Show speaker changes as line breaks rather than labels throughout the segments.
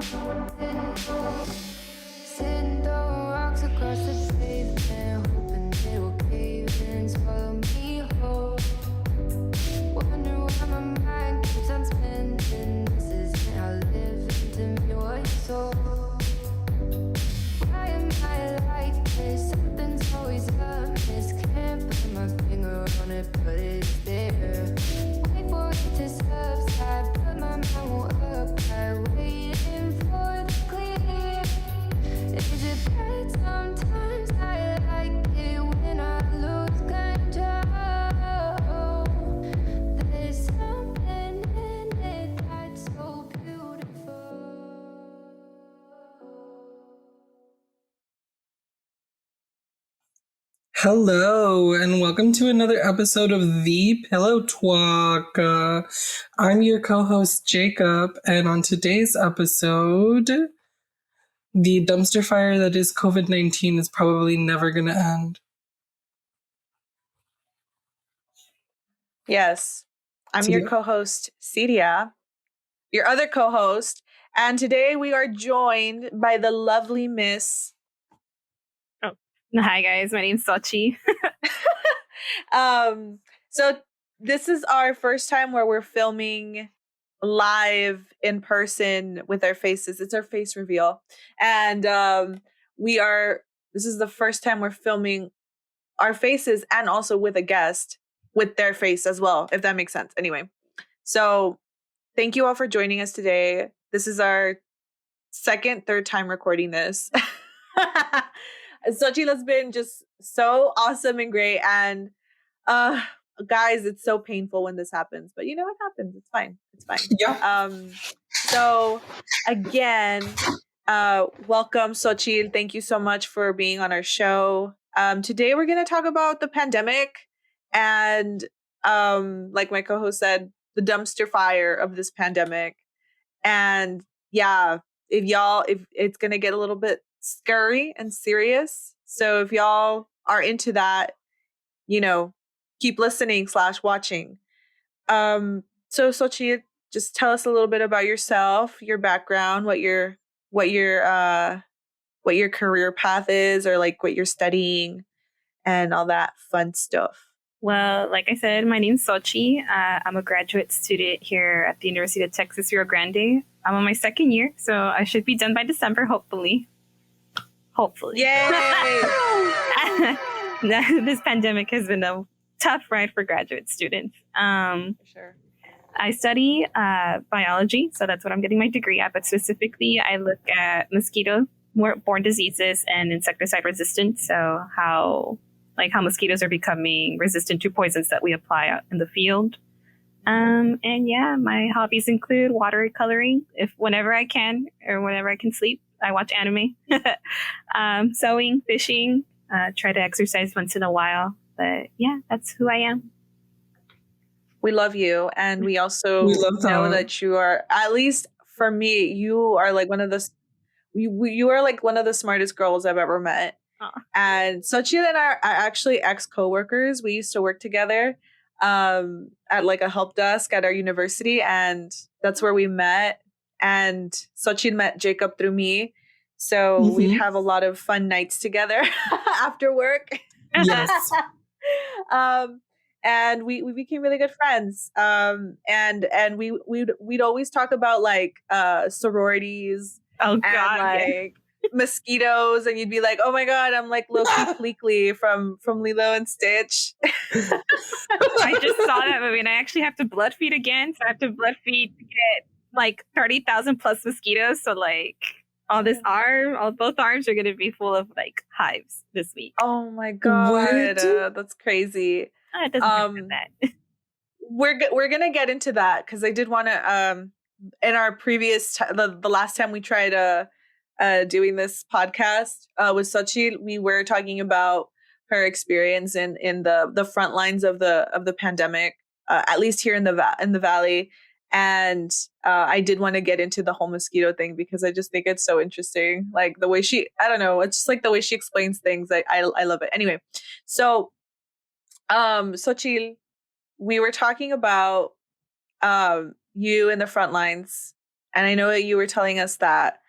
Sitting throwing rocks across the pavement, hoping it will cave in, swallow me whole. Wonder why my mind keeps on spinning. This isn't how living to me was sold. Why am I like this? Something's always amiss. Can't put my finger on it, but it's there. Wait for it to subside, but my mind won't apply. Waiting for the clear. Is it bad sometimes? I like it when I lose control. There's something in it that's so beautiful.
Hello, and welcome to another episode of The Pillow Tawk. I'm your co-host, Jacob, and on today's episode, the dumpster fire that is COVID-19 is probably never going to end.
Yes, I'm
Celia?
your co-host, Celia, your other co-host, and today we are joined by the lovely Miss.
Hi guys, my name's Xochitl.
So this is our first time where we're filming live in person with our faces. It's our face reveal, and this is the first time we're filming our faces and also with a guest with their face as well, if that makes sense. Anyway, so thank you all for joining us today. This is our third time recording this. Xochitl has been just so awesome and great. And guys, it's so painful when this happens. But you know what happens? It's fine. It's fine.
Yeah.
So again, welcome, Xochitl. Thank you so much for being on our show. Today we're going to talk about the pandemic and like my co-host said, the dumpster fire of this pandemic. And yeah, if it's going to get a little bit scary and serious. So if y'all are into that, keep listening / watching. So Xochitl, just tell us a little bit about yourself, your background, what your career path is, or like what you're studying and all that fun stuff.
Well, like I said, my name's Xochitl. I'm a graduate student here at the University of Texas, Rio Grande. I'm on my second year, so I should be done by December, hopefully.
Yay!
This pandemic has been a tough ride for graduate students.
For sure.
I study biology, so that's what I'm getting my degree at. But specifically, I look at mosquito-borne diseases and insecticide resistance. So how mosquitoes are becoming resistant to poisons that we apply out in the field. And yeah, my hobbies include watercoloring. Whenever I can or whenever I can sleep, I watch anime. Sewing, fishing, try to exercise once in a while. But yeah, that's who I am.
We love you, and we also know that you are, at least for me, you are like one of the smartest girls I've ever met. And Xochitl and I are actually ex-coworkers. We used to work together at like a help desk at our university, and that's where we met. And Xochitl met Jacob through me. So we'd have a lot of fun nights together after work.
Yes.
And we became really good friends. And we'd always talk about like sororities.
Oh God,
and like mosquitoes, and you'd be like, "Oh my God, I'm like Loki Fleekley from Lilo and Stitch."
I just saw that movie, and I actually have to blood feed again. So I have to blood feed to get like 30,000 plus mosquitoes. So like both arms are going to be full of like hives this week.
Oh my God, that's crazy.
It doesn't happen that.
We're gonna get into that because I did want to. In our previous the last time we tried doing this podcast with Xochitl, we were talking about her experience in the front lines of the pandemic, at least here in the valley. And I did want to get into the whole mosquito thing because I just think it's so interesting. Like the way it's just like the way she explains things. I love it. Anyway, so Xochitl, we were talking about you in the front lines And I know that you were telling us that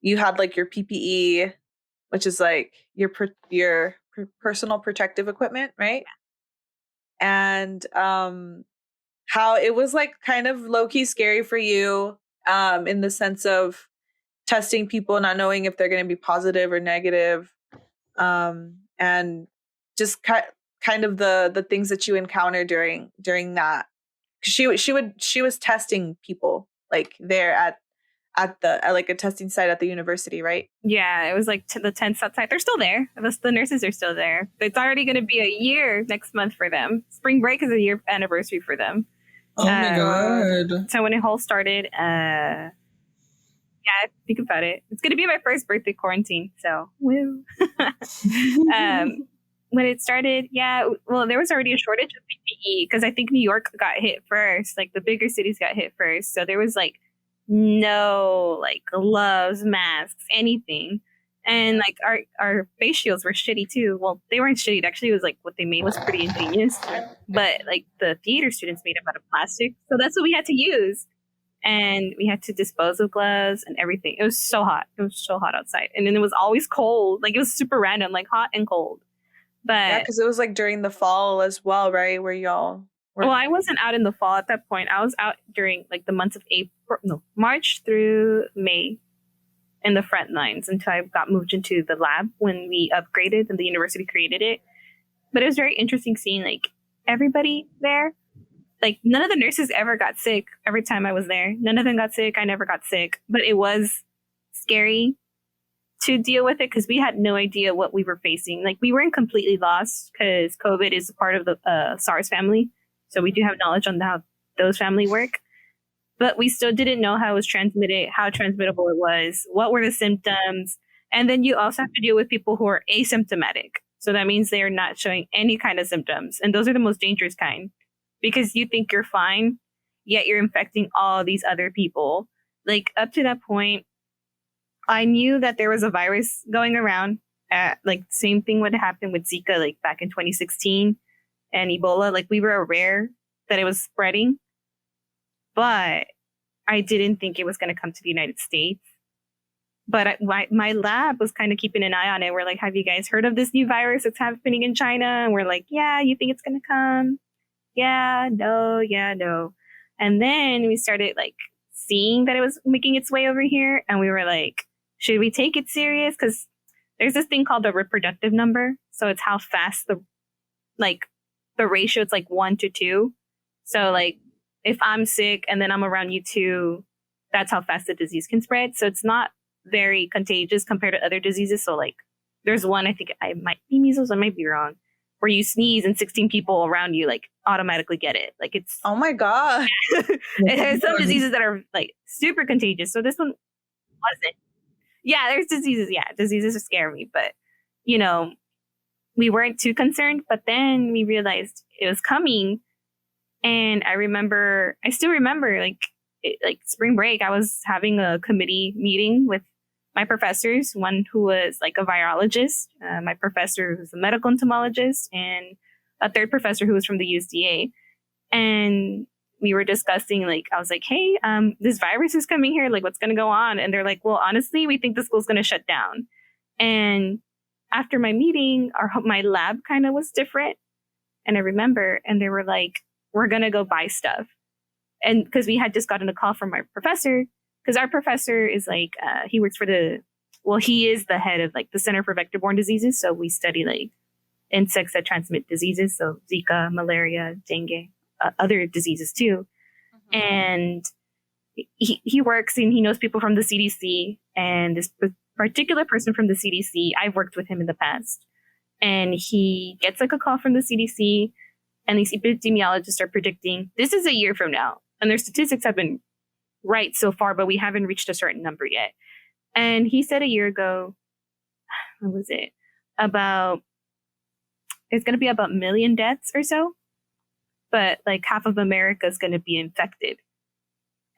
you had like your PPE, which is like your personal protective equipment, right? And how it was like kind of low-key scary for you, in the sense of testing people, not knowing if they're going to be positive or negative, and just kind of the things that you encounter during that. She was testing people like there at like a testing site at the university, right?
Yeah, it was like the tents outside. They're still there. The nurses are still there. It's already going to be a year next month for them. Spring break is a year anniversary for them.
Oh my God.
So when it all started, yeah, think about it. It's going to be my first birthday quarantine. So, woo. When it started, yeah, well, there was already a shortage of PPE because I think New York got hit first. Like the bigger cities got hit first. So there was like no like gloves, masks, anything. And like our face shields were shitty too. Well, they weren't shitty. Actually, it was like what they made was pretty ingenious. But like the theater students made them out of plastic. So that's what we had to use. And we had to dispose of gloves and everything. It was so hot. It was so hot outside. And then it was always cold. Like it was super random, like hot and cold. But
yeah, because it was like during the fall as well, right? Where y'all were.
Well, I wasn't out in the fall at that point. I was out during like the months of March through May in the front lines until I got moved into the lab when we upgraded and the university created it. But it was very interesting seeing like everybody there. Like none of the nurses ever got sick every time I was there. None of them got sick. I never got sick. But it was scary to deal with it because we had no idea what we were facing. Like we weren't completely lost because COVID is a part of the SARS family. So we do have knowledge on how those family work. But we still didn't know how it was transmitted, how transmittable it was, what were the symptoms. And then you also have to deal with people who are asymptomatic. So that means they are not showing any kind of symptoms. And those are the most dangerous kind because you think you're fine, yet you're infecting all these other people. Like up to that point, I knew that there was a virus going around. Like same thing would happen with Zika, like back in 2016 and Ebola. Like we were aware that it was spreading, but I didn't think it was going to come to the United States. But my lab was kind of keeping an eye on it. We're like, have you guys heard of this new virus that's happening in China? And we're like, yeah, you think it's going to come? Yeah, no. And then we started like seeing that it was making its way over here. And we were like, should we take it serious? Because there's this thing called the reproductive number. So it's how fast the ratio, it's like 1 to 2. So like if I'm sick and then I'm around you too, that's how fast the disease can spread. So it's not very contagious compared to other diseases. So like there's one, I think I might be measles, I might be wrong, where you sneeze and 16 people around you like automatically get it. Like it's,
oh my God.
There's some diseases that are like super contagious. So this one wasn't. Yeah, there's diseases. Yeah, diseases scare me. But, you know, we weren't too concerned. But then we realized it was coming. And I still remember like spring break, I was having a committee meeting with my professors, one who was like a virologist, my professor who's a medical entomologist, and a third professor who was from the USDA. And we were discussing, like, I was like, hey, this virus is coming here. Like, what's going to go on? And they're like, well, honestly, we think the school's going to shut down. And after my meeting, my lab kind of was different. And I remember, and they were like, we're going to go buy stuff. And because we had just gotten a call from our professor, because our professor is like, he works for he is the head of like the Center for Vector-Borne Diseases. So we study like insects that transmit diseases. So Zika, malaria, dengue. Other diseases too. Mm-hmm. And he works and he knows people from the CDC, and this particular person from the CDC, I've worked with him in the past, and he gets like a call from the CDC, and these epidemiologists are predicting this is a year from now, and their statistics have been right so far, but we haven't reached a certain number yet. And he said a year ago, what was it? It's going to be about 1 million deaths or so. But like half of America is going to be infected.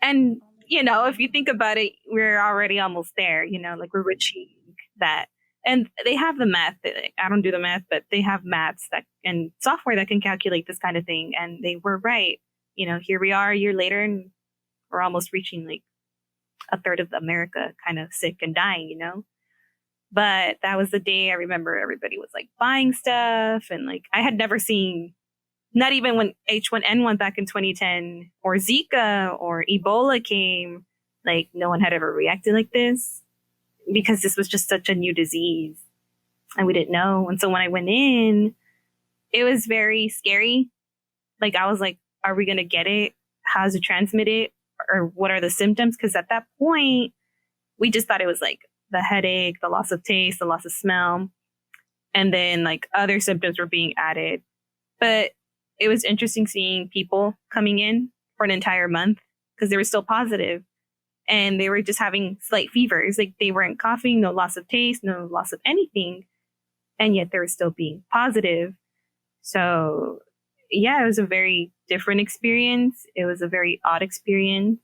And, you know, if you think about it, we're already almost there, you know, like we're reaching that. And they have the math. I don't do the math, but they have maths and software that can calculate this kind of thing. And they were right. You know, here we are a year later and we're almost reaching like a third of America kind of sick and dying, But that was the day I remember everybody was like buying stuff. And like, I had never seen, not even when H1N1 back in 2010 or Zika or Ebola came, like no one had ever reacted like this because this was just such a new disease and we didn't know. And so when I went in, it was very scary. Like I was like, are we going to get it? How's it transmitted? Or what are the symptoms? Because at that point, we just thought it was like the headache, the loss of taste, the loss of smell. And then like other symptoms were being added. But it was interesting seeing people coming in for an entire month because they were still positive and they were just having slight fevers. Like they weren't coughing, no loss of taste, no loss of anything. And yet they were still being positive. So yeah, it was a very different experience. It was a very odd experience.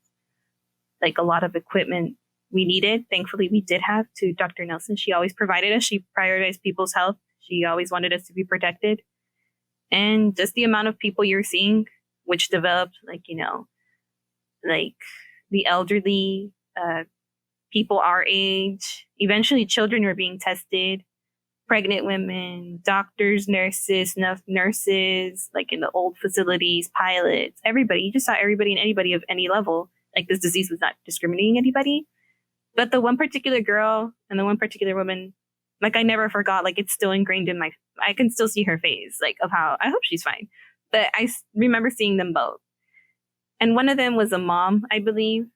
Like a lot of equipment we needed. Thankfully, we did have to Dr. Nelson. She always provided us. She prioritized people's health. She always wanted us to be protected. And just the amount of people you're seeing, which developed like, like the elderly, people our age, eventually children were being tested, pregnant women, doctors, nurses, like in the old facilities, pilots, everybody. You just saw everybody and anybody of any level. Like this disease was not discriminating anybody. But the one particular girl and the one particular woman, like I never forgot, like it's still ingrained in I can still see her face, like of how, I hope she's fine. But I remember seeing them both. And one of them was a mom, I believe.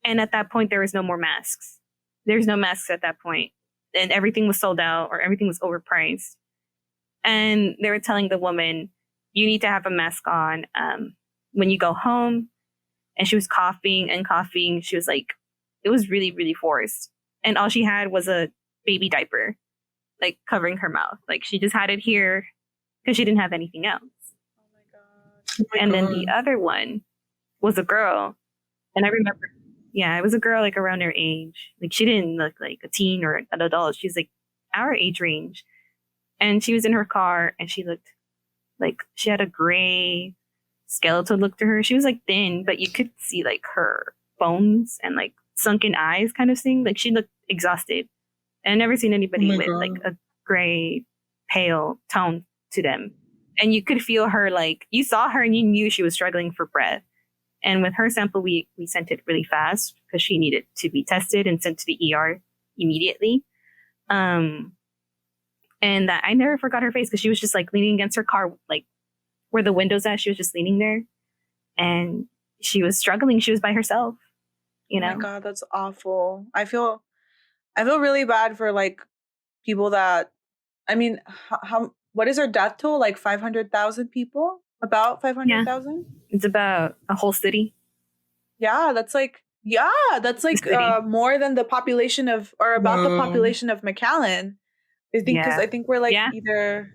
And at that point, there was no more masks. There's no masks at that point. And everything was sold out or everything was overpriced. And they were telling the woman, you need to have a mask on when you go home. And she was coughing and coughing. She was like, it was really, really forced. And all she had was a baby diaper, like covering her mouth. Like she just had it here because she didn't have anything else.
Oh my God.
And then the other one was a girl. And I remember, yeah, it was a girl like around her age. Like she didn't look like a teen or an adult. She's like our age range. And she was in her car and she looked like she had a gray skeletal look to her. She was like thin, but you could see like her bones and like sunken eyes kind of thing. Like she looked exhausted. And I've never seen anybody with
God.
like a gray, pale tone to them. And you could feel her, like you saw her and you knew she was struggling for breath. And with her sample, we sent it really fast because she needed to be tested and sent to the ER immediately. And that I never forgot her face because she was just like leaning against her car, like where the window's at. She was just leaning there and she was struggling. She was by herself,
Oh my God, that's awful. I feel really bad for like people that, I mean, what is our death toll? Like 500,000 people? About 500,000?
It's about a whole city.
Yeah, that's like more than the population of, or about the population of McAllen. I think because I think we're like either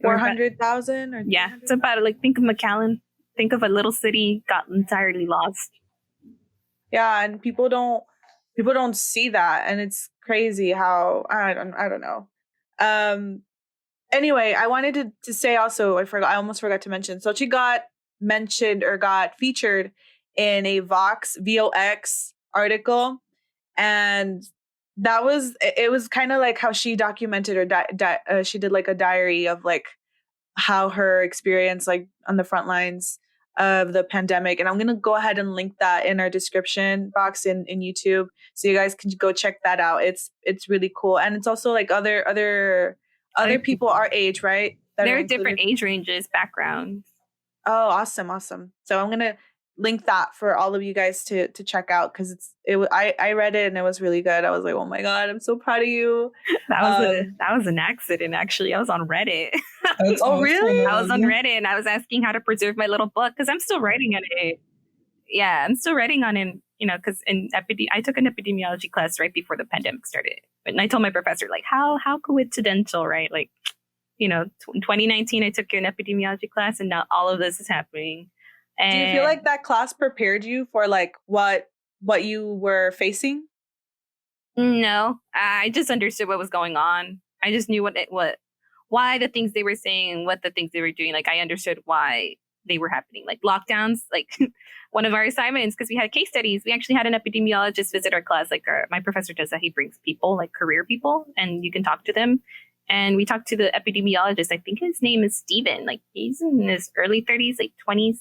400,000 or
it's about like think of McAllen, think of a little city got entirely lost.
Yeah, and people don't see that, and it's crazy how I don't know. Anyway, I wanted to say also, I almost forgot to mention. So she got mentioned or got featured in a Vox article, and it was kind of like how she documented or she did like a diary of like how her experience like on the front lines of the pandemic. And I'm gonna go ahead and link that in our description box in YouTube, so you guys can go check that out. It's really cool, and it's also like other people our age, right?
There are different age ranges, backgrounds.
Oh, awesome. So I'm gonna link that for all of you guys to check out because I read it and it was really good. I was like, oh my God, I'm so proud of you.
That was an accident, actually. I was on Reddit.
Oh, really?
I was on Reddit and I was asking how to preserve my little book because I'm still writing on it. Yeah, I'm still writing on it, because I took an epidemiology class right before the pandemic started. And I told my professor, like, how coincidental, right? Like, 2019, I took an epidemiology class and now all of this is happening. And
do you feel like that class prepared you for like what you were facing?
No, I just understood what was going on. I just knew why the things they were saying and what the things they were doing. Like I understood why they were happening, like lockdowns. Like one of our assignments, because we had case studies, we actually had an epidemiologist visit our class. Like my professor does that. He brings people, like career people, and you can talk to them. And we talked to the epidemiologist. I think his name is Steven. Like he's in his early 30s, like 20s.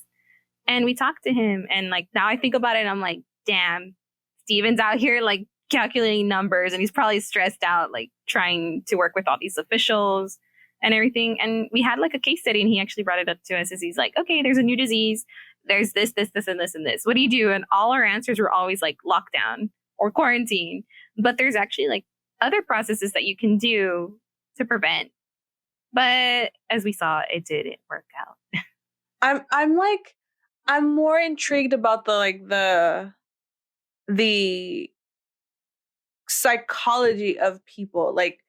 And we talked to him. And like now I think about it, and I'm like, damn, Steven's out here like calculating numbers, and he's probably stressed out, like trying to work with all these officials and everything. And we had like a case study, and he actually brought it up to us as he's like, okay, there's a new disease. There's this, and this, and this. What do you do? And all our answers were always like lockdown or quarantine. But there's actually like other processes that you can do to prevent. But as we saw, it didn't work out.
I'm more intrigued about the psychology of people. Like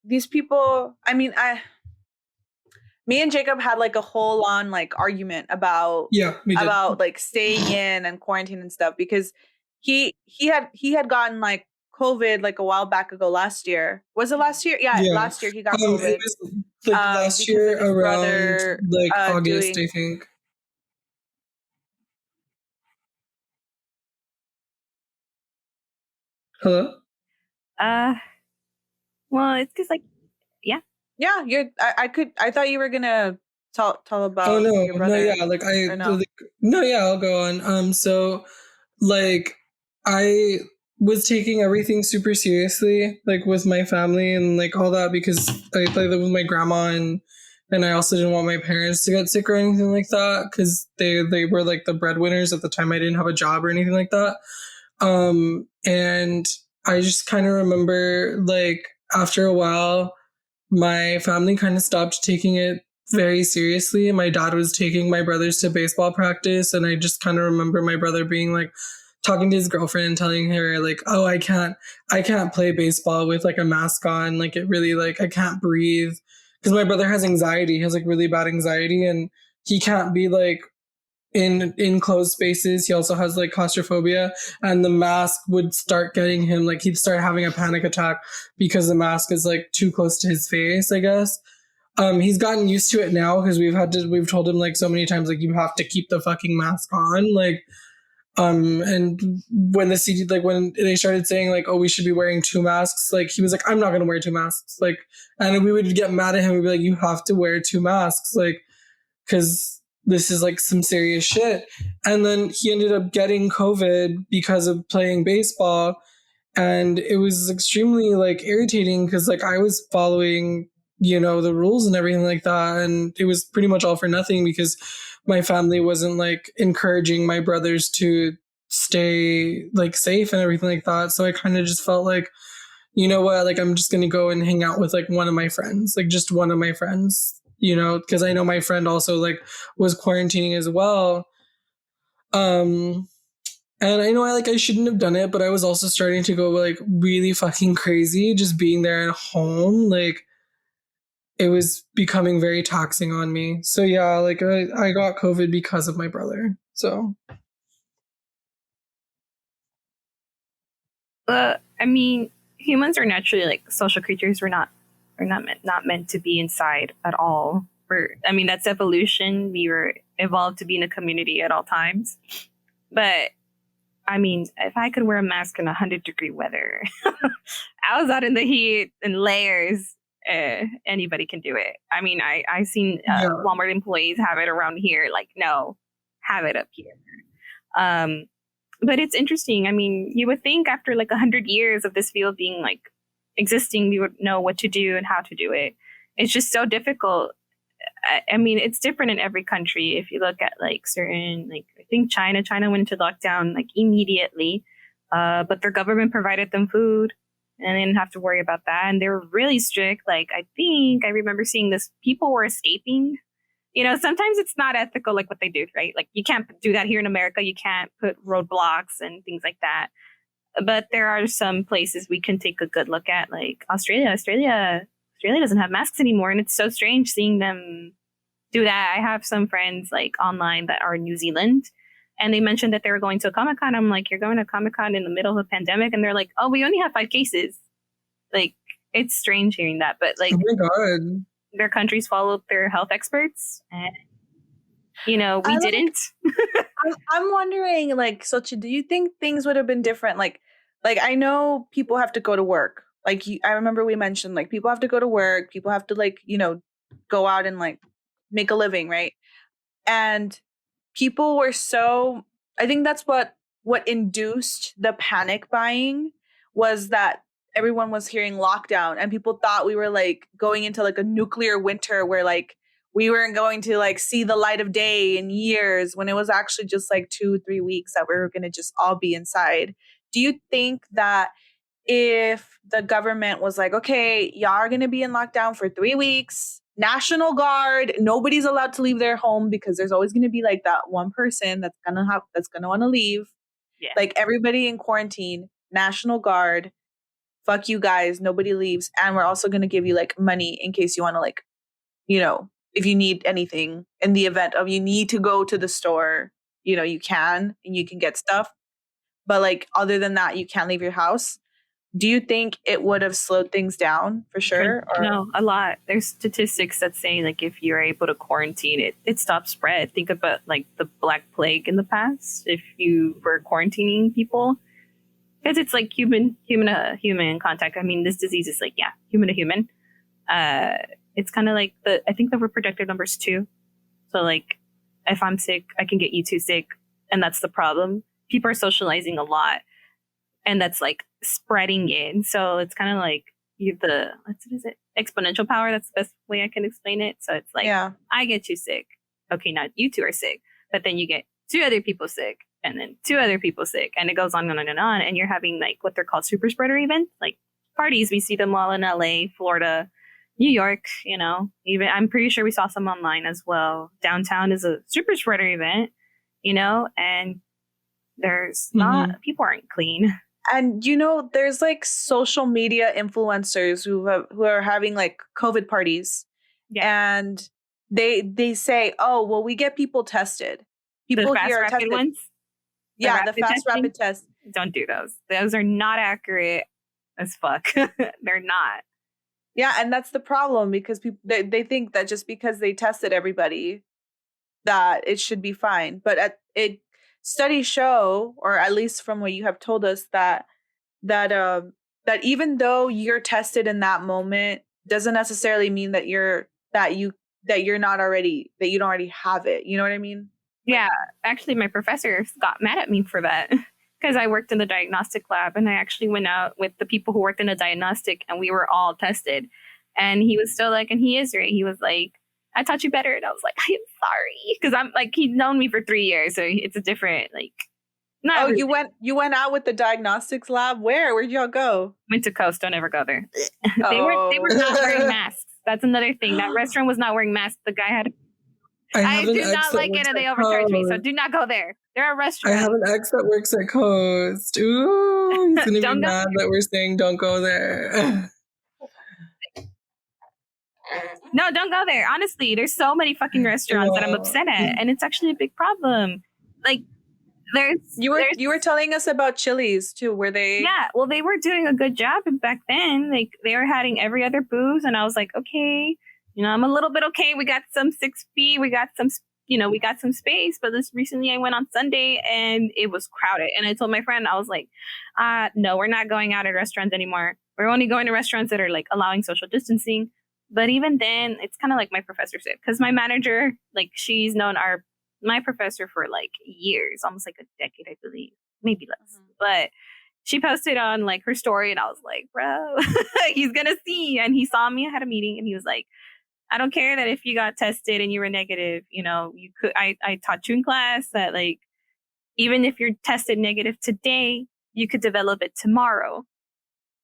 these people, I mean, me and Jacob had like a whole on like argument about like staying in and quarantine and stuff, because he had gotten like COVID like a while back ago last year. Was it last year? Yeah. Last year he got COVID.
It was like last year around like August, I think. Hello?
Well, it's because like, yeah.
I thought you were gonna tell about your brother.
I'll go on. So like I was taking everything super seriously, like with my family and like all that, because I lived with my grandma, and I also didn't want my parents to get sick or anything like that, because they were like the breadwinners at the time. I didn't have a job or anything like that. And I just kind of remember like after a while, my family kind of stopped taking it very seriously. My dad was taking my brothers to baseball practice, and I just kind of remember my brother being like talking to his girlfriend and telling her like, oh, I can't play baseball with like a mask on. Like it really, like I can't breathe, because my brother has anxiety. He has like really bad anxiety, and he can't be like in closed spaces. He also has like claustrophobia, and the mask would start getting him, like he'd start having a panic attack because the mask is like too close to his face, I guess. He's gotten used to it now, because we've told him like so many times, like you have to keep the fucking mask on. Like, and when when they started saying like, oh, we should be wearing 2 masks, like he was like, I'm not going to wear 2 masks. Like, and we would get mad at him. We'd be like, you have to wear 2 masks. Like, cause this is like some serious shit. And then he ended up getting COVID because of playing baseball. And it was extremely like irritating, because like I was following, the rules and everything like that. And it was pretty much all for nothing, because my family wasn't like encouraging my brothers to stay like safe and everything like that. So I kind of just felt like, you know what, like I'm just going to go and hang out with like one of my friends, like just one of my friends, because I know my friend also like was quarantining as well. And I know I shouldn't have done it, but I was also starting to go like really fucking crazy just being there at home. Like it was becoming very taxing on me. So yeah, like I got COVID because of my brother. So
I mean, humans are naturally like social creatures. We're not meant to be inside at all. That's evolution. We were evolved to be in a community at all times. But I mean, if I could wear a mask in 100-degree weather, I was out in the heat in layers. Anybody can do it. I mean, I seen Walmart employees have it around here. Like, no, have it up here. But it's interesting. I mean, you would think after like 100 years of this field being like existing, we would know what to do and how to do it. It's just so difficult. I mean, it's different in every country. If you look at like certain, like I think China went into lockdown like immediately, but their government provided them food and they didn't have to worry about that. And they were really strict. Like I think I remember seeing this, people were escaping. Sometimes it's not ethical, like what they do, right? Like you can't do that here in America. You can't put roadblocks and things like that. But there are some places we can take a good look at, like Australia. Australia doesn't have masks anymore, and it's so strange seeing them do that. I have some friends like online that are in New Zealand, and they mentioned that they were going to a Comic-Con. I'm like, you're going to Comic-Con in the middle of a pandemic? And they're like, oh, we only have 5 cases. Like, it's strange hearing that, but like,
oh my God,
their countries followed their health experts. And We didn't.
I'm wondering, like, Sochi, do you think things would have been different? Like I know people have to go to work. Like, I remember we mentioned, like, people have to go to work. People have to, like, go out and, like, make a living, right? And people were so, I think that's what induced the panic buying, was that everyone was hearing lockdown and people thought we were, like, going into, like, a nuclear winter where, like, we weren't going to, like, see the light of day in years, when it was actually just like 2-3 weeks that we were going to just all be inside. Do you think that if the government was like, okay, y'all are going to be in lockdown for 3 weeks, National Guard, nobody's allowed to leave their home, because there's always going to be, like, that one person that's going to want to leave.
Yeah.
Like, everybody in quarantine, National Guard, fuck you guys, nobody leaves. And we're also going to give you, like, money in case you want to, like, if you need anything in the event of you need to go to the store, you can, and you can get stuff. But, like, other than that, you can't leave your house. Do you think it would have slowed things down for sure? Or?
No, a lot. There's statistics that say, like, if you're able to quarantine, it stops spread. Think about, like, the Black Plague in the past. If you were quarantining people, because it's like human contact. I mean, this disease is like, human to human. It's kind of like I think the reproductive numbers too. So, like, if I'm sick, I can get you too sick, and that's the problem. People are socializing a lot, and that's, like, spreading it. So it's kind of like you have the, what is it? Exponential power. That's the best way I can explain it. So it's like, I get you sick. Okay, now you two are sick, but then you get 2 other people sick, and then 2 other people sick, and it goes on and on and on. And you're having, like, what they're called super spreader events, like parties. We see them all in LA, Florida, New York, even I'm pretty sure we saw some online as well. Downtown is a super spreader event, and there's not, people aren't clean.
And, there's, like, social media influencers who are having, like, COVID parties. Yeah. And they say, oh, well, we get people tested. People
the fast,
here are
rapid
tested.
Ones?
Yeah, the fast
testing?
rapid test.
Don't do those. Those are not accurate as fuck. They're not.
Yeah, and that's the problem, because people they think that just because they tested everybody, that it should be fine. But studies show, or at least from what you have told us, that even though you're tested in that moment, doesn't necessarily mean that you don't already have it. You know what I mean?
Yeah, actually, my professor got mad at me for that. Because I worked in the diagnostic lab, and I actually went out with the people who worked in the diagnostic, and we were all tested. And he was still like, and he is right. He was like, I taught you better. And I was like, I am sorry. Because I'm like, he'd known me for 3 years. So it's a different, like, not.
Oh,
everything.
you went out with the diagnostics lab? Where'd y'all go?
Went to Coast. Don't ever go there. They were not wearing masks. That's another thing. That restaurant was not wearing masks. The guy had. I do not like it, and they overcharged me. So do not go there. They're a restaurant.
I have an ex that works at Coast. Ooh, he's gonna be mad that we're saying don't go there.
No, don't go there. Honestly, there's so many fucking restaurants that I'm upset at, and it's actually a big problem. Like,
you were telling us about Chili's too, were they?
Yeah, well, they were doing a good job back then. Like, they were having every other booze, and I was like, okay, I'm a little bit okay. We got some 6 feet. We got some, we got some space. But recently I went on Sunday and it was crowded. And I told my friend, I was like, no, we're not going out at restaurants anymore. We're only going to restaurants that are, like, allowing social distancing. But even then, it's kind of like my professor said, because my manager, like, she's known my professor for, like, years, almost like a decade, I believe, maybe less. Mm-hmm. But she posted on, like, her story, and I was like, bro, he's gonna see. And he saw me. I had a meeting, and he was like, I don't care that if you got tested and you were negative, you could. I taught you in class that, like, even if you're tested negative today, you could develop it tomorrow.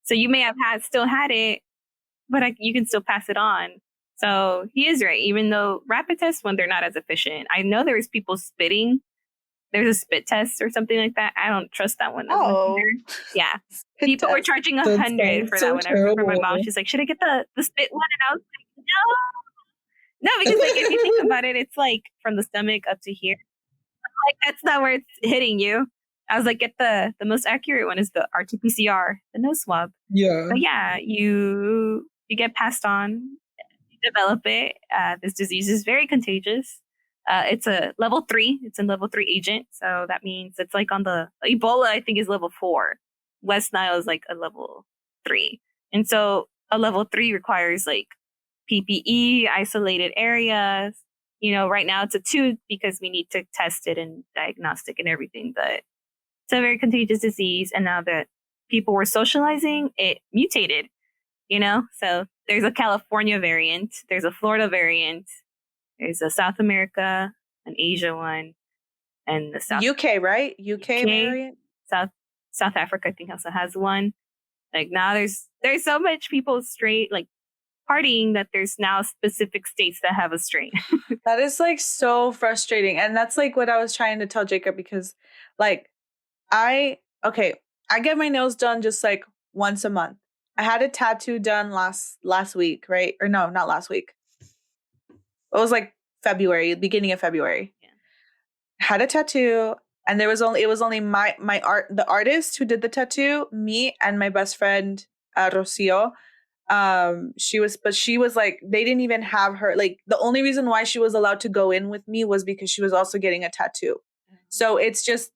So you may have still had it, but you can still pass it on. So he is right. Even though rapid tests, when they're not as efficient, I know there's people spitting. There's a spit test or something like that. I don't trust that one.
Oh,
yeah. People were charging $100 for that one. I remember my mom. She's like, "Should I get the spit one?" And I was like, no, because, like, if you think about it, it's like from the stomach up to here. Like, that's not where it's hitting you. I was like, get the most accurate one is the RT-PCR, the nose swab.
Yeah.
But yeah, you get passed on, you develop it. This disease is very contagious. It's a level 3. It's a level 3 agent. So that means it's like on the Ebola, I think, is level 4. West Nile is like a level 3. And so a level 3 requires like PPE, isolated areas. Right now it's a 2 because we need to test it and diagnostic and everything. But it's a very contagious disease. And now that people were socializing, it mutated, So there's a California variant. There's a Florida variant. There's a South America, an Asia one, and the
UK, right? UK variant.
South Africa, I think, also has one. Like now, there's so much people straight like partying that there's now specific states that have a strain.
That is like so frustrating, and that's like what I was trying to tell Jacob because, like, I get my nails done just like once a month. I had a tattoo done last week, right? Or no, not last week. It was like February, beginning of February. Yeah. Had a tattoo, and it was only the artist who did the tattoo, me and my best friend Rocio. She was like, they didn't even have her, like, the only reason why she was allowed to go in with me was because she was also getting a tattoo. Mm-hmm. So it's just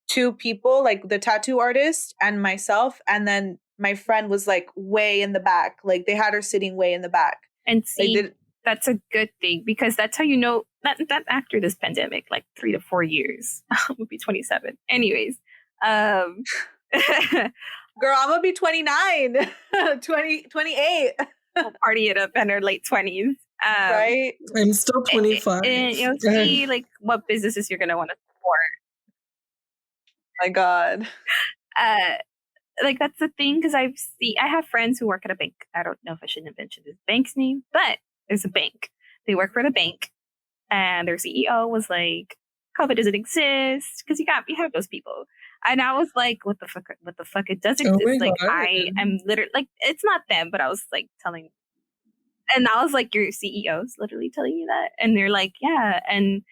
2 people, like the tattoo artist and myself, and then my friend was like way in the back. Like they had her sitting way in the back.
And see, that's a good thing because that's how you know that after this pandemic, like 3 to 4 years, we'll be 27. Anyways,
girl, I'm gonna be 29, 28.
We'll party it up in our late 20s.
Right?
I'm still 25.
And you'll see like what businesses you're gonna want to support.
My God.
Like that's the thing because I have friends who work at a bank. I don't know if I shouldn't have mentioned this bank's name, but there's a bank. They work for the bank, and their CEO was like, "COVID doesn't exist," because you have those people. And I was like, "What the fuck? What the fuck? It does exist." Like God. I am literally like, it's not them, but I was like telling, and I was like, "Your CEO's literally telling you that," and they're like, "Yeah," and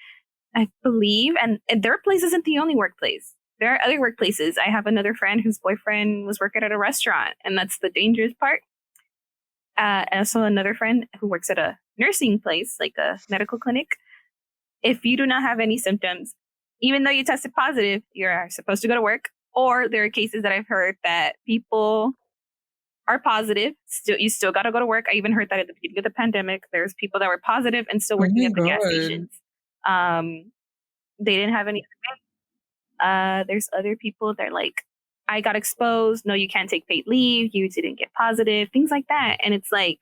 I believe, and their place isn't the only workplace. There are other workplaces. I have another friend whose boyfriend was working at a restaurant, and that's the dangerous part. And also another friend who works at a nursing place, like a medical clinic. If you do not have any symptoms, even though you tested positive, you're supposed to go to work. Or there are cases that I've heard that people are positive. You still got to go to work. I even heard that at the beginning of the pandemic, there's people that were positive and still working at the gas stations. They didn't have any. There's other people that are like, I got exposed. No, you can't take paid leave. You didn't get positive. Things like that. And it's like,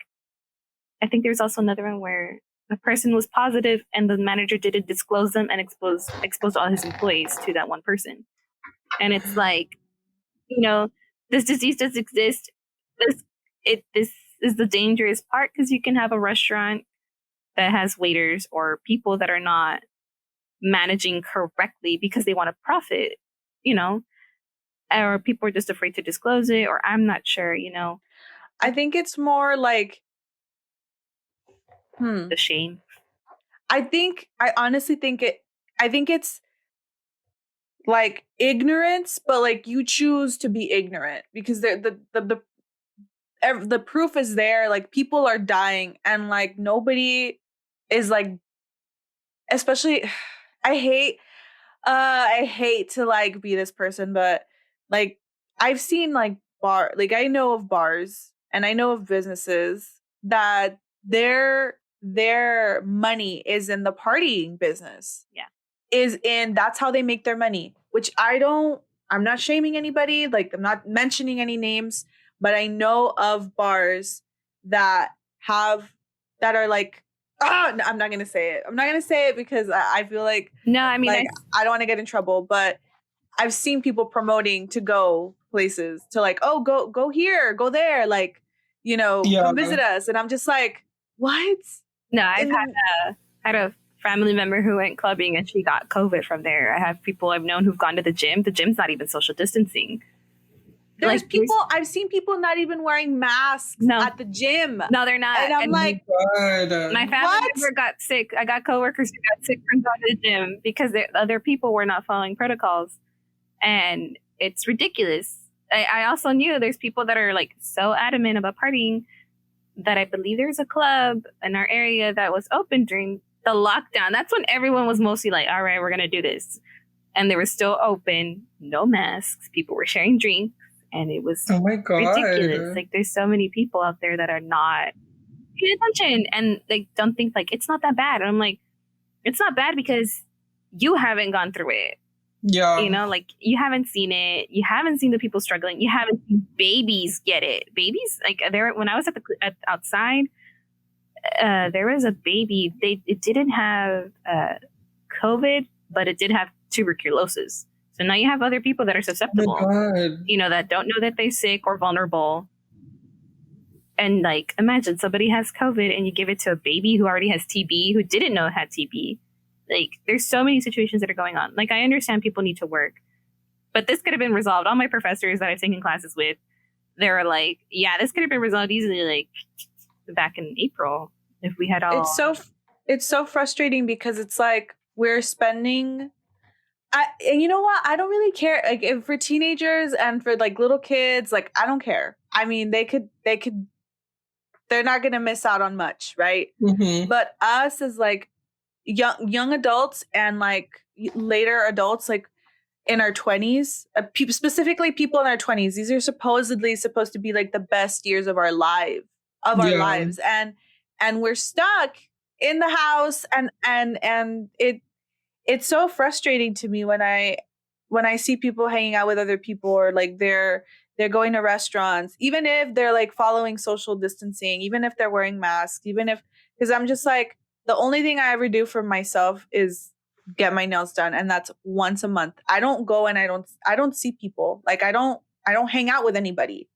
I think there's also another one where the person was positive and the manager didn't disclose them and exposed all his employees to that one person. And it's like, this disease does exist. This is the dangerous part because you can have a restaurant that has waiters or people that are not managing correctly because they want to profit, or people are just afraid to disclose it, or I'm not sure,
I think it's more like
the shame.
I honestly think it's like ignorance, but like you choose to be ignorant because the proof is there. Like people are dying and like nobody is like, especially I hate to like be this person, but like I've seen like I know of bars and I know of businesses that their money is in the partying business.
Yeah.
That's how they make their money, which I'm not shaming anybody. Like I'm not mentioning any names, but I know of bars that are like, no, I'm not going to say it. I'm not going to say it because I feel like,
no, I mean,
like, I don't want to get in trouble, but I've seen people promoting to go places to like, oh, go here, go there. Like, come visit us. And I'm just like, what?
No, I've had a family member who went clubbing and she got COVID from there. I have people I've known who've gone to the gym. The gym's not even social distancing.
I've seen people not even wearing masks at the gym.
No, they're not.
And I'm like,
my family member got sick. I got coworkers who got sick from going to the gym because other people were not following protocols. And it's ridiculous. I also knew there's people that are like so adamant about partying that I believe there's a club in our area that was open during the lockdown, that's when everyone was mostly like, all right, we're going to do this. And they were still open, no masks. People were sharing drinks. And it was
Oh my God.
ridiculous. Like, there's so many people out there that are not paying attention and they don't think like it's not that bad. And I'm like, it's not bad because you haven't gone through it.
Yeah.
You know, like you haven't seen it. You haven't seen the people struggling. You haven't seen babies get it. Babies, like there, when I was outside, there was a baby. It didn't have COVID, but it did have tuberculosis. So now you have other people that are susceptible,
Oh my God.
you know, that don't know that they're sick or vulnerable. And like, imagine somebody has COVID and you give it to a baby who already has TB, who didn't know it had TB. Like, there's so many situations that are going on. Like, I understand people need to work, but this could have been resolved. All my professors that I've taken classes with, they were like, yeah, this could have been resolved easily, like back in April, if we had all.
It's so frustrating because it's like we're spending. And you know what? I don't really care. Like, if for teenagers and for like little kids, like I don't care. I mean, they're not gonna miss out on much, right?
Mm-hmm.
But us as like young adults and like later adults, like in our 20s, specifically people in our 20s, these are supposedly supposed to be like the best years of our lives, and we're stuck in the house, and it's so frustrating to me when I see people hanging out with other people, or like they're going to restaurants, even if they're like following social distancing, even if they're wearing masks, because I'm just like, the only thing I ever do for myself is get my nails done, and that's once a month. I don't go and I don't see people. Like I don't hang out with anybody.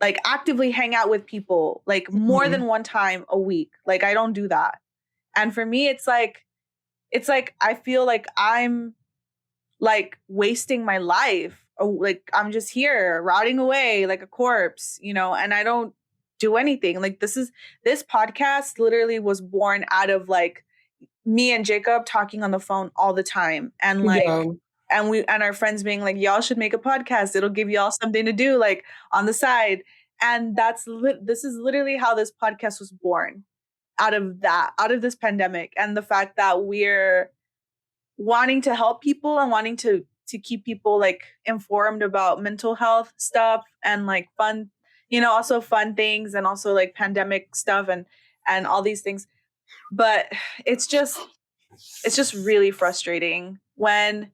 Like actively hang out with people like more than one time a week. Like I don't do that. And for me it's like I feel like I'm like wasting my life. Or like I'm just here rotting away like a corpse, you know, and I don't do anything. Like this podcast literally was born out of like me and Jacob talking on the phone all the time, and like and our friends being like, y'all should make a podcast, it'll give y'all something to do like on the side. And this is literally how this podcast was born, out of this pandemic, and the fact that we're wanting to help people and wanting to keep people like informed about mental health stuff and like fun, you know, also fun things, and also like pandemic stuff and all these things. But it's just really frustrating when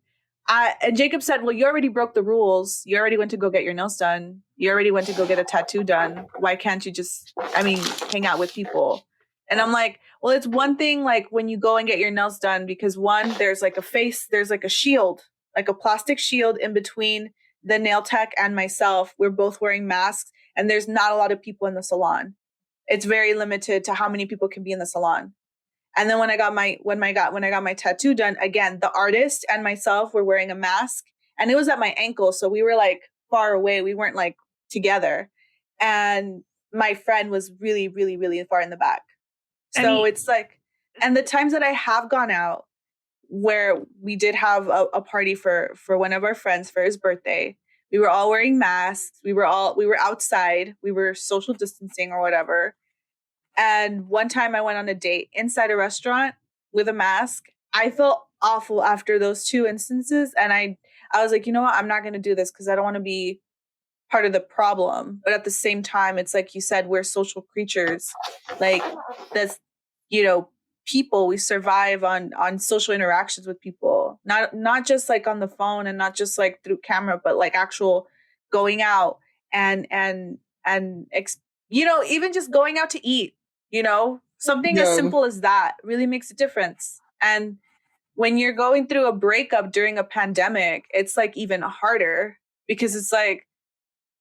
and Jacob said, well, you already broke the rules. You already went to go get your nails done. You already went to go get a tattoo done. Why can't you just, hang out with people? And I'm like, well, it's one thing like when you go and get your nails done, because one, there's like a shield, like a plastic shield in between the nail tech and myself. We're both wearing masks, and there's not a lot of people in the salon. It's very limited to how many people can be in the salon. And then when I got my tattoo done, again, the artist and myself were wearing a mask, and it was at my ankle. So we were like far away. We weren't like together. And my friend was really, really, really far in the back. So it's like, and the times that I have gone out where we did have a party for one of our friends for his birthday, we were all wearing masks. We were outside. We were social distancing or whatever. And one time I went on a date inside a restaurant with a mask. I felt awful after those two instances. And I was like, you know what? I'm not going to do this because I don't want to be part of the problem. But at the same time, it's like you said, we're social creatures. Like that's, you know, people, we survive on social interactions with people, not just like on the phone and not just like through camera, but like actual going out and you know, even just going out to eat. You know, something as simple as that really makes a difference. And when you're going through a breakup during a pandemic, it's like even harder, because it's like,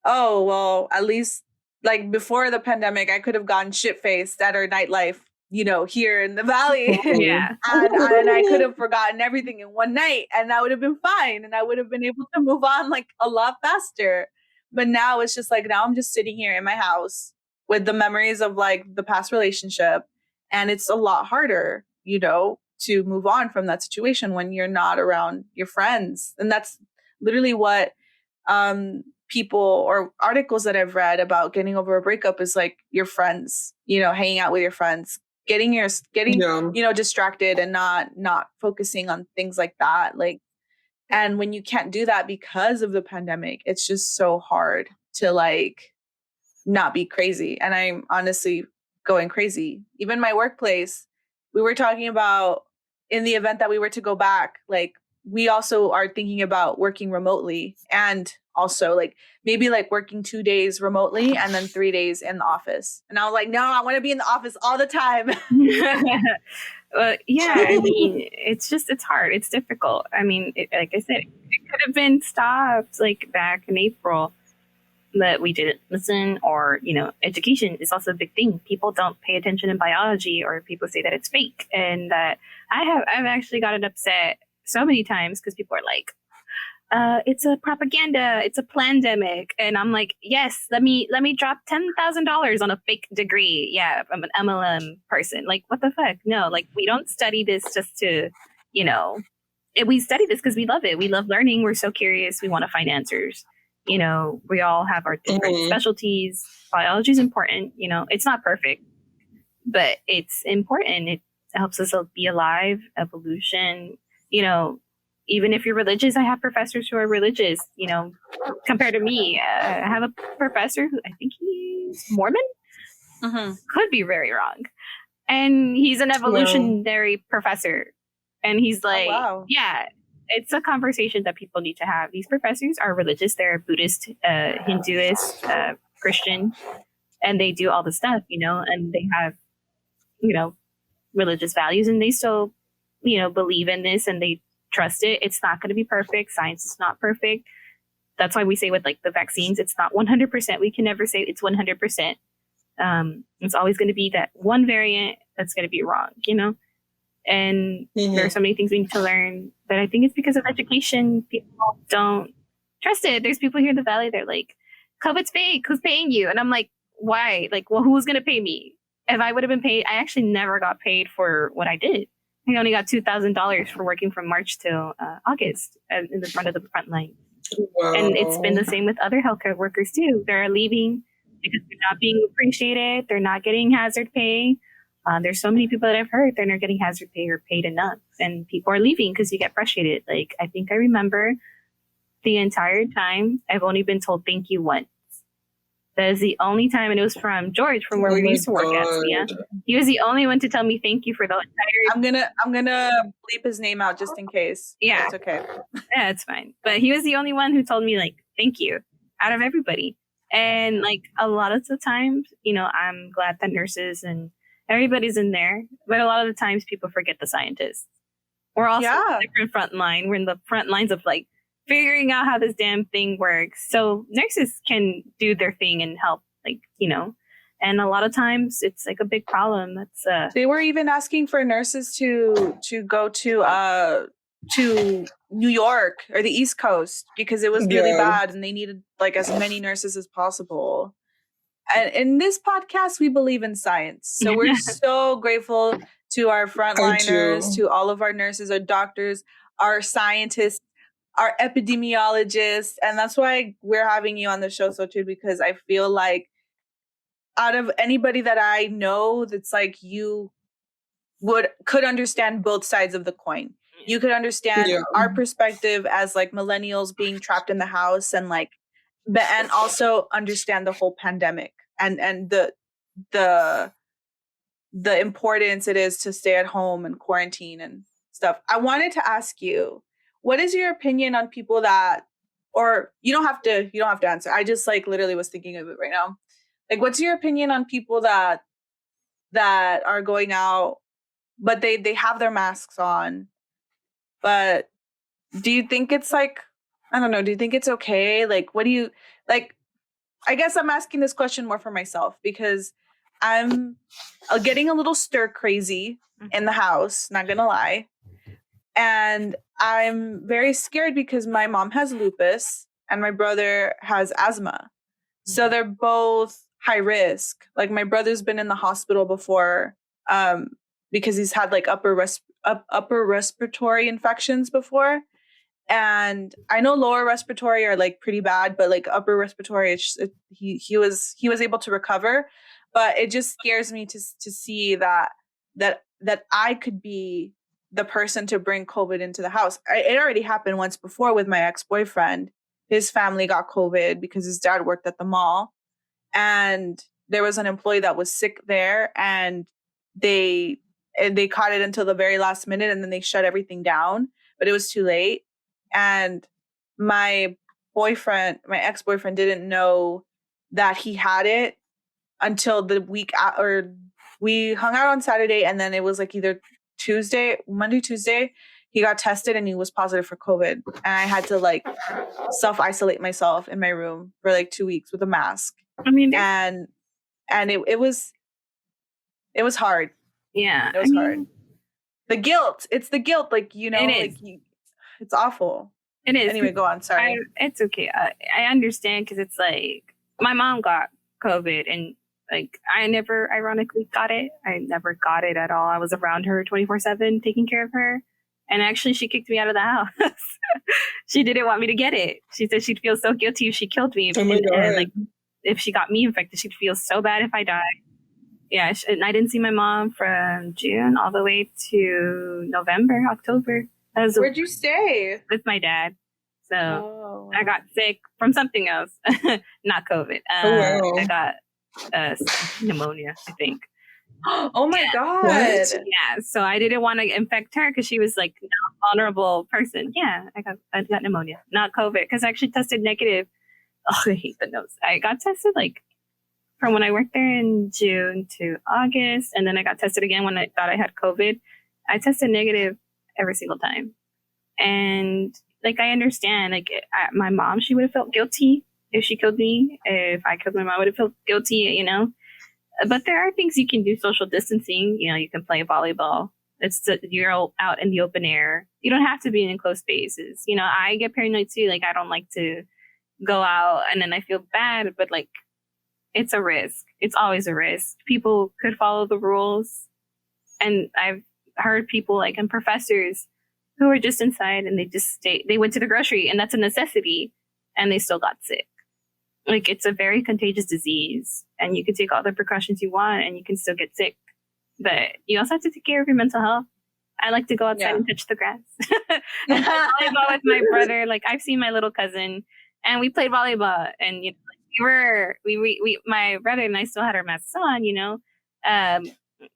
oh, well, at least like before the pandemic, I could have gone shit-faced at our nightlife, you know, here in the Valley.
Yeah.
and I could have forgotten everything in one night, and that would have been fine. And I would have been able to move on like a lot faster. But now it's just like, now I'm just sitting here in my house with the memories of like the past relationship. And it's a lot harder, you know, to move on from that situation when you're not around your friends. And that's literally what people or articles that I've read about getting over a breakup is like your friends, you know, hanging out with your friends, getting
Yeah.
distracted and not focusing on things like that. Like, and when you can't do that because of the pandemic, it's just so hard to like not be crazy. And I'm honestly going crazy. Even my workplace, we were talking about in the event that we were to go back, like we also are thinking about working remotely, and also like maybe like working 2 days remotely and then 3 days in the office. And I was like, no, I want to be in the office all the time.
Yeah, I mean, it's hard. It's difficult. I mean, like I said, it could have been stopped like back in April, but we didn't listen. Or, education is also a big thing. People don't pay attention in biology, or people say that it's fake. And that I've actually gotten upset so many times because people are like, it's a propaganda, it's a pandemic. And I'm like, yes, let me drop $10,000 on a fake degree. Yeah, I'm an MLM person. Like, what the fuck? No, like, we don't study this just to, we study this because we love it. We love learning. We're so curious. We want to find answers. We all have our different specialties. Biology is important. It's not perfect, but it's important. It helps us be alive, evolution, even if you're religious. I have professors who are religious, compared to me. I have a professor who I think he's Mormon. Could be very wrong. And he's an evolutionary professor. And he's like, yeah, it's a conversation that people need to have. These professors are religious. They're Buddhist, Hinduist, Christian, and they do all the stuff, and they have, religious values, and they still, believe in this, and they trust it. It's not going to be perfect. Science is not perfect. That's why we say with like the vaccines, it's not 100%. We can never say it's 100%. It's always going to be that one variant that's going to be wrong, and there are so many things we need to learn. But I think it's because of education. People don't trust it. There's people here in the Valley. They're like, COVID's fake. Who's paying you? And I'm like, why? Like, well, who's going to pay me? If I would have been paid, I actually never got paid for what I did. I only got $2,000 for working from March till August in the front of the front line. Wow. And it's been the same with other healthcare workers too. They're leaving because they're not being appreciated. They're not getting hazard pay. There's so many people that I've heard they're not getting hazard pay or paid enough. And people are leaving because you get frustrated. Like, I think I remember the entire time I've only been told thank you once. That is the only time, and it was from George, from where we used to work at. Yeah, he was the only one to tell me thank you for the entire.
I'm gonna bleep his name out just in case.
Yeah,
it's okay.
Yeah, it's fine. But he was the only one who told me like thank you out of everybody. And like a lot of the times, I'm glad that nurses and everybody's in there, but a lot of the times people forget the scientists. We're also in a different front line. We're in the front lines of like figuring out how this damn thing works. So nurses can do their thing and help, like, and a lot of times it's like a big problem. That's
they were even asking for nurses to go to New York or the East Coast because it was really bad and they needed like as many nurses as possible. And in this podcast, we believe in science. So we're so grateful to our frontliners, to all of our nurses, our doctors, our scientists, our epidemiologists. And that's why we're having you on the show, Xochitl, because I feel like out of anybody that I know, that's like you could understand both sides of the coin. You could understand our perspective as like millennials being trapped in the house and like, and also understand the whole pandemic and the importance it is to stay at home and quarantine and stuff. I wanted to ask you, what is your opinion on people that, or you don't have to answer. I just like literally was thinking of it right now. Like, what's your opinion on people that are going out, but they have their masks on, but do you think it's like, I don't know, do you think it's okay? Like, what do you like? I guess I'm asking this question more for myself because I'm getting a little stir crazy in the house, not gonna lie. And I'm very scared because my mom has lupus and my brother has asthma. So they're both high risk. Like my brother's been in the hospital before because he's had like upper respiratory infections before. And I know lower respiratory are like pretty bad, but like upper respiratory, he was able to recover. But it just scares me to see that that I could be the person to bring COVID into the house. It already happened once before with my ex-boyfriend. His family got COVID because his dad worked at the mall, and there was an employee that was sick there, and they caught it until the very last minute, and then they shut everything down, but it was too late. And my ex-boyfriend didn't know that he had it until the week or we hung out on Saturday, and then it was like either Monday, Tuesday, he got tested and he was positive for COVID. And I had to like self-isolate myself in my room for like 2 weeks with a mask.
I mean,
and it was hard.
Yeah.
It was hard. The guilt. It's the guilt. Like, you know,
it is.
It's awful.
It is.
Anyway, go on. Sorry.
It's okay. I understand, because it's like my mom got COVID, and like I never ironically got it. I never got it at all. I was around her 24/7 taking care of her. And actually, she kicked me out of the house. She didn't want me to get it. She said she'd feel so guilty if she killed me.
Oh my God.
And like, if she got me infected, she'd feel so bad if I died. Yeah, and I didn't see my mom from June all the way to October.
Where'd you stay?
With my dad. So I got sick from something else, not COVID.
Wow.
I got pneumonia, I think.
Oh my God.
What?
Yeah, so I didn't want to infect her because she was like a vulnerable person. Yeah, I got pneumonia, not COVID, because I actually tested negative. Oh, I hate the nose. I got tested like from when I worked there in June to August, and then I got tested again when I thought I had COVID. I tested negative every single time. And like, I understand, like my mom, she would have felt guilty if she killed me. If I killed my mom, I would have felt guilty, you know. But there are things you can do. Social distancing, you know, you can play volleyball. You're out in the open air. You don't have to be in enclosed spaces. You know, I get paranoid too. Like, I don't like to go out and then I feel bad, but like, it's a risk. It's always a risk. People could follow the rules. And I've heard people like, and professors who are just inside and they went to the grocery, and that's a necessity, and they still got sick. Like, it's a very contagious disease, and you can take all the precautions you want and you can still get sick. But you also have to take care of your mental health. I like to go outside and touch the grass and play volleyball with my brother. Like, I've seen my little cousin, and we played volleyball, and you know, we my brother and I still had our masks on, you know,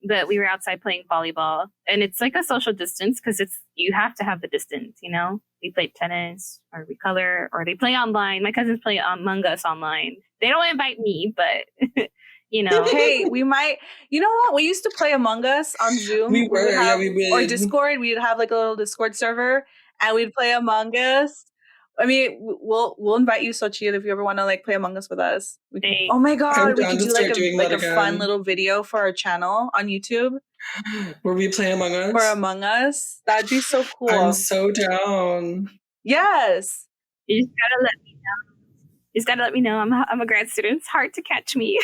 but we were outside playing volleyball, and it's like a social distance because you have to have the distance, you know. We played tennis, or we color, or they play online. My cousins play Among Us online. They don't invite me, but you know.
Hey, we might. You know what? We used to play Among Us on Zoom.
We would.
Or Discord. We'd have like a little Discord server, and we'd play Among Us. I mean, we'll invite you, Xochitl, if you ever want to like play Among Us with us. Oh my God, we could do like a fun little video for our channel on YouTube.
Where we play Among Us?
For Among Us. That'd be so cool.
I'm so down.
Yes.
You just gotta let me know. You just gotta let me know. I'm a grad student. It's hard to catch me.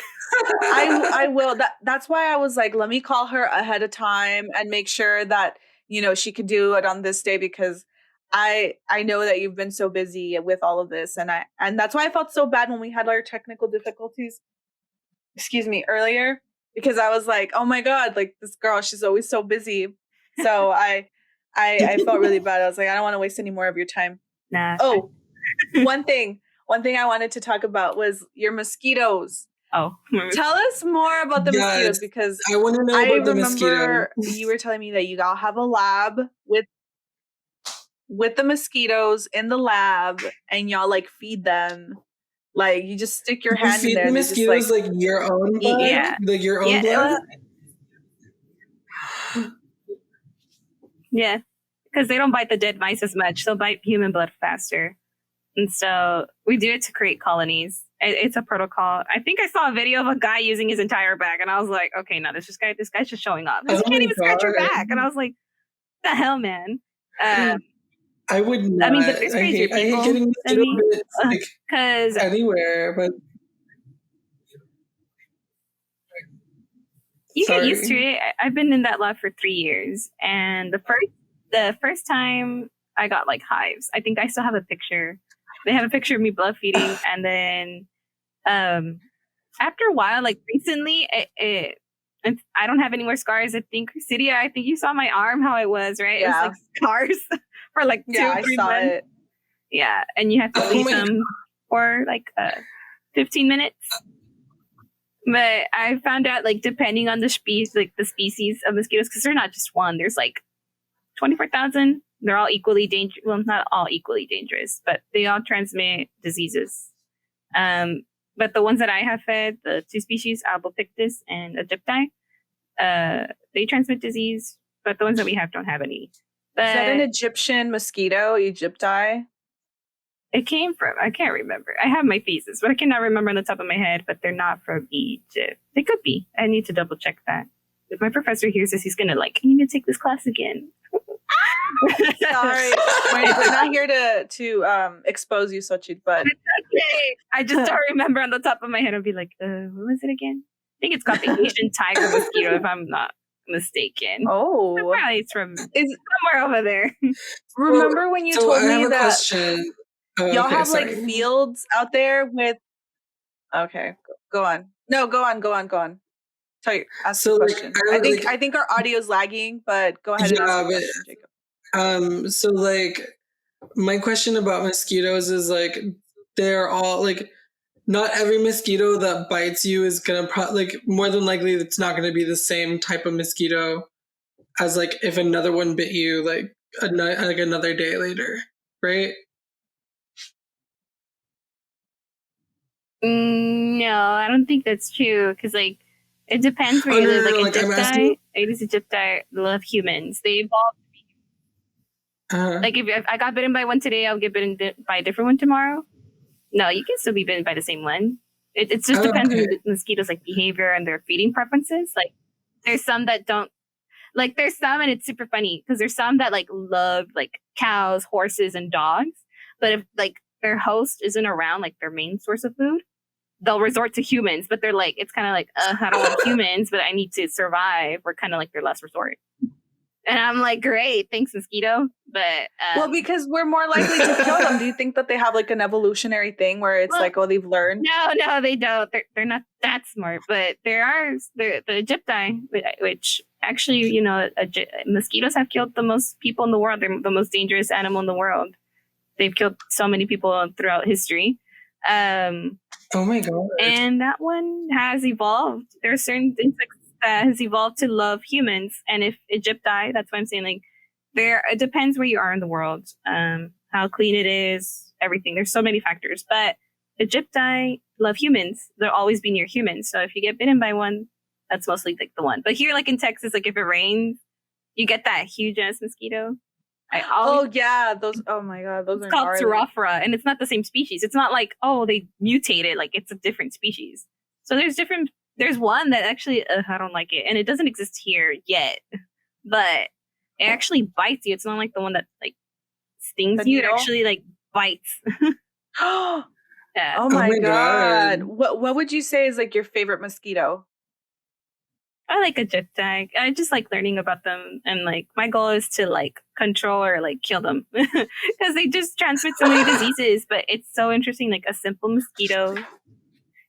I will. That's why I was like, let me call her ahead of time and make sure that, you know, she could do it on this day, because I know that you've been so busy with all of this, and that's why I felt so bad when we had our technical difficulties. Excuse me, earlier, because I was like, oh my God, like this girl, she's always so busy. So I felt really bad. I was like, I don't want to waste any more of your time.
Nah.
Oh, one thing I wanted to talk about was your mosquitoes.
Oh,
tell us more about the mosquitoes, because
I want to know about the mosquitoes.
You were telling me that you all have a lab with the mosquitoes in the lab, and y'all like feed them. Like, you just stick your hand in there.
The mosquitoes just, like your own blood?
Yeah.
Like your own blood?
Yeah. Because they don't bite the dead mice as much. They'll bite human blood faster. And so we do it to create colonies. It's a protocol. I think I saw a video of a guy using his entire back, and I was like, okay, no, this guy's just showing off. He can't even scratch your back. And I was like, the hell, man?
I would not.
I mean, but there's crazier people.
I hate getting mosquito bits, like,
because
anywhere, but
you get used to it. I've been in that lab for 3 years, and the first time I got like hives. I think I still have a picture. They have a picture of me blood feeding, and then after a while, like recently, And I don't have any more scars. I think, Cydia, I think you saw my arm, how it was, right?
Yeah.
It was like scars for like 2 or 3
I saw
months.
it.
Yeah, and you have to leave them for like 15 minutes. But I found out, like, depending on the species, like the species of mosquitoes, because they're not just one. There's like 24,000. They're all equally dangerous. Well, not all equally dangerous, but they all transmit diseases. But the ones that I have fed, the 2 species, Albopictus and Egypti, they transmit disease, but the ones that we have don't have any. But
Is that an Egyptian mosquito, Egypti?
It came from, I can't remember. I have my thesis, but I cannot remember on the top of my head, but they're not from Egypt. They could be. I need to double check that. If my professor hears this, he's going to like, you need to take this class again.
Sorry. We're not here to expose you, Xochitl, but
Okay. I just don't remember on the top of my head. I'll be like, what was it again? I think it's called the Asian tiger mosquito, if I'm not mistaken.
oh.
Probably it's from somewhere over there.
Remember when you told
I have
me
a
that
question.
y'all
Okay,
have
sorry.
like fields out there with... Okay, go on. No, go on. Tell you, ask
So,
the
like,
question. I think our audio's lagging, but go ahead and ask the question, Jacob.
So like my question about mosquitoes is like they're all like not every mosquito that bites you is gonna like more than likely it's not gonna be the same type of mosquito as like if another one bit you like another day later, right?
No, I don't think that's true, because like it depends where you live. Like Egypti, Aedes aegypti love humans. They evolved. Like if I got bitten by one today, I'll get bitten by a different one tomorrow. No, you can still be bitten by the same one. It just depends on the mosquitoes' like behavior and their feeding preferences. Like there's some that don't. Like there's some, and it's super funny because there's some that like love like cows, horses, and dogs. But if like their host isn't around, like their main source of food, they'll resort to humans. But they're like, it's kind of like, I don't want humans, but I need to survive. We're kind of like their last resort. And I'm like, great, thanks, mosquito. But
well, because we're more likely to kill them. Do you think that they have like an evolutionary thing where it's like, oh, they've learned?
No, they don't. They're not that smart. But there are the Egypti, which actually, you know, mosquitoes have killed the most people in the world. They're the most dangerous animal in the world. They've killed so many people throughout history.
Oh my god!
And that one has evolved. There are certain insects that has evolved to love humans. And if Egypti, that's why I'm saying like it depends where you are in the world, how clean it is, everything. There's so many factors, but Egypti love humans. They'll always be near humans. So if you get bitten by one, that's mostly like the one. But here, like in Texas, like if it rains, you get that huge ass mosquito.
Those. Oh my god, those
it's
are
called Sorophora, and it's not the same species. It's not like they mutated. Like it's a different species. So there's one that actually I don't like it, and it doesn't exist here yet. But it actually bites you. It's not like the one that like stings you. It actually like bites.
Yeah. Oh my god. What would you say is like your favorite mosquito?
I like Egypti. I just like learning about them, and like my goal is to like control or like kill them because they just transmit so many diseases. But it's so interesting. Like a simple mosquito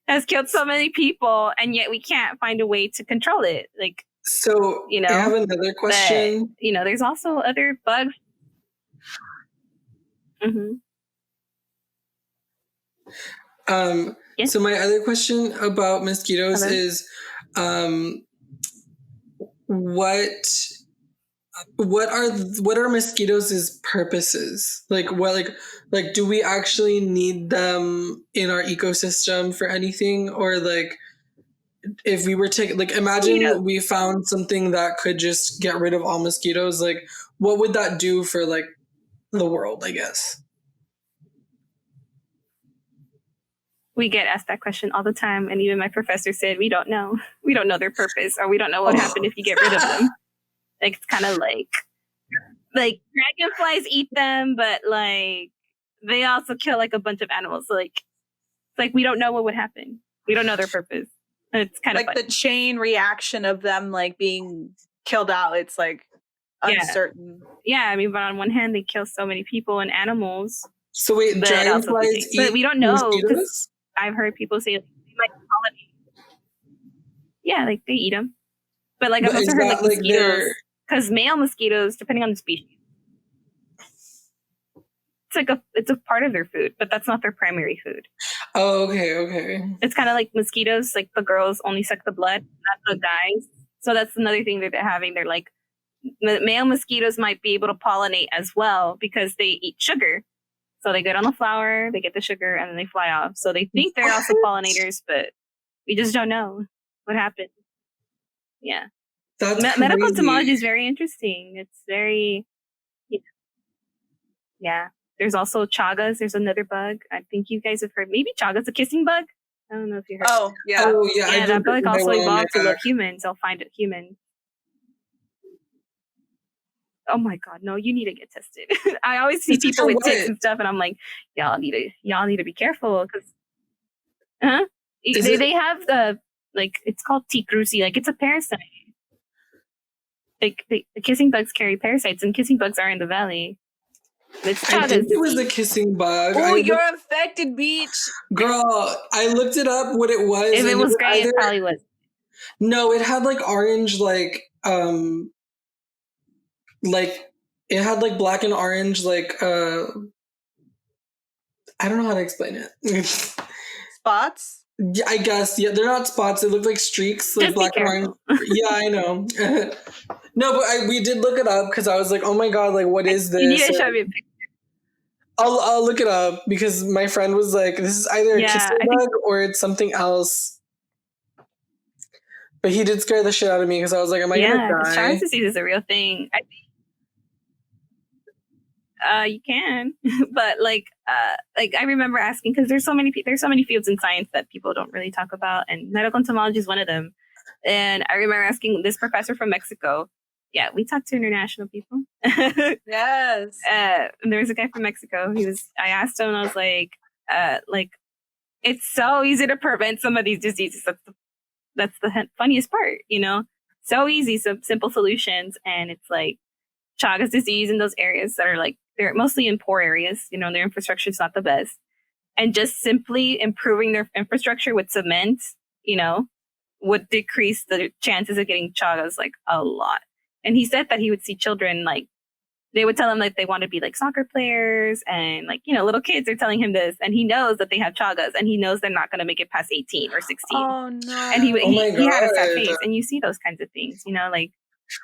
has killed so many people, and yet we can't find a way to control it. Like,
so you know, I have another question.
But, you know, there's also other bugs.
Yes? So my other question about mosquitoes is, what are mosquitoes' purposes? Like do we actually need them in our ecosystem for anything, or like if we were to like imagine we found something that could just get rid of all mosquitoes, like what would that do for like the world, I guess?
We get asked that question all the time, and even my professor said we don't know their purpose, or we don't know what would happen if you get rid of them. Like it's kind of like dragonflies eat them, but like they also kill like a bunch of animals. So, like it's like we don't know what would happen. We don't know their purpose. And it's kind of
like the chain reaction of them like being killed out. It's like uncertain.
Yeah, I mean, but on one hand, they kill so many people and animals.
So wait, dragonflies eat
but we don't know.
Mosquitoes?
I've heard people say they might pollinate. Yeah, like they eat them. But like I've
But
also
is
heard
that
like
like
mosquitoes,
their?
because male mosquitoes, depending on the species, it's a part of their food, but that's not their primary food.
Oh, okay.
It's kind of like mosquitoes, like the girls only suck the blood, not the guys. So that's another thing that they're having. They're like, male mosquitoes might be able to pollinate as well because they eat sugar. So they get on the flower, they get the sugar, and then they fly off. So they think they're also pollinators, but we just don't know what happened. Yeah.
That's
Medical
crazy.
entomology is very interesting. It's very, yeah. There's also chagas. There's another bug. I think you guys have heard. Maybe chaga's a kissing bug. I don't know if you heard.
Oh, yeah.
Oh yeah,
Yeah, that bug also
one on my
evolved to look
back.
humans. They'll find it human. Oh my god, no! You need to get tested. I always see people with ticks and stuff, and I'm like, y'all need to be careful because, they have the like it's called T. cruzi, like it's a parasite. Like the kissing bugs carry parasites, and kissing bugs are in the valley. It's
I think
Chagas
it was the
disease.
kissing bug.
Oh, you're infected, beach.
Girl, I looked it up what it was.
If it
and
was gray,
either,
it probably was.
No, it had like orange, like it had like black and orange, like I don't know how to explain it.
Spots?
Yeah, I guess. Yeah, they're not spots. They look like streaks, like
Just
black
be
and orange.
careful.
Yeah, I know. No, but we did look it up because I was like, oh my god, like what is this?
You need to show me a picture.
I'll look it up because my friend was like, this is either a kissing bug or it's something else. But he did scare the shit out of me because I was like, am I gonna die?
Chagas disease is a real thing. You can, but like I remember asking because there's so many fields in science that people don't really talk about, and medical entomology is one of them. And I remember asking this professor from Mexico. Yeah, we talk to international people.
Yes.
And there was a guy from Mexico. I asked him, and I was like, it's so easy to prevent some of these diseases. That's the funniest part, so easy, so simple solutions. And it's like Chagas disease in those areas that are like, they're mostly in poor areas, their infrastructure is not the best. And just simply improving their infrastructure with cement, would decrease the chances of getting Chagas like a lot. And he said that he would see children, like, they would tell him like they want to be like soccer players, and like, little kids are telling him this, and he knows that they have Chagas, and he knows they're not going to make it past 18 or 16.
Oh no.
And he had a sad
God.
face. And you see those kinds of things, like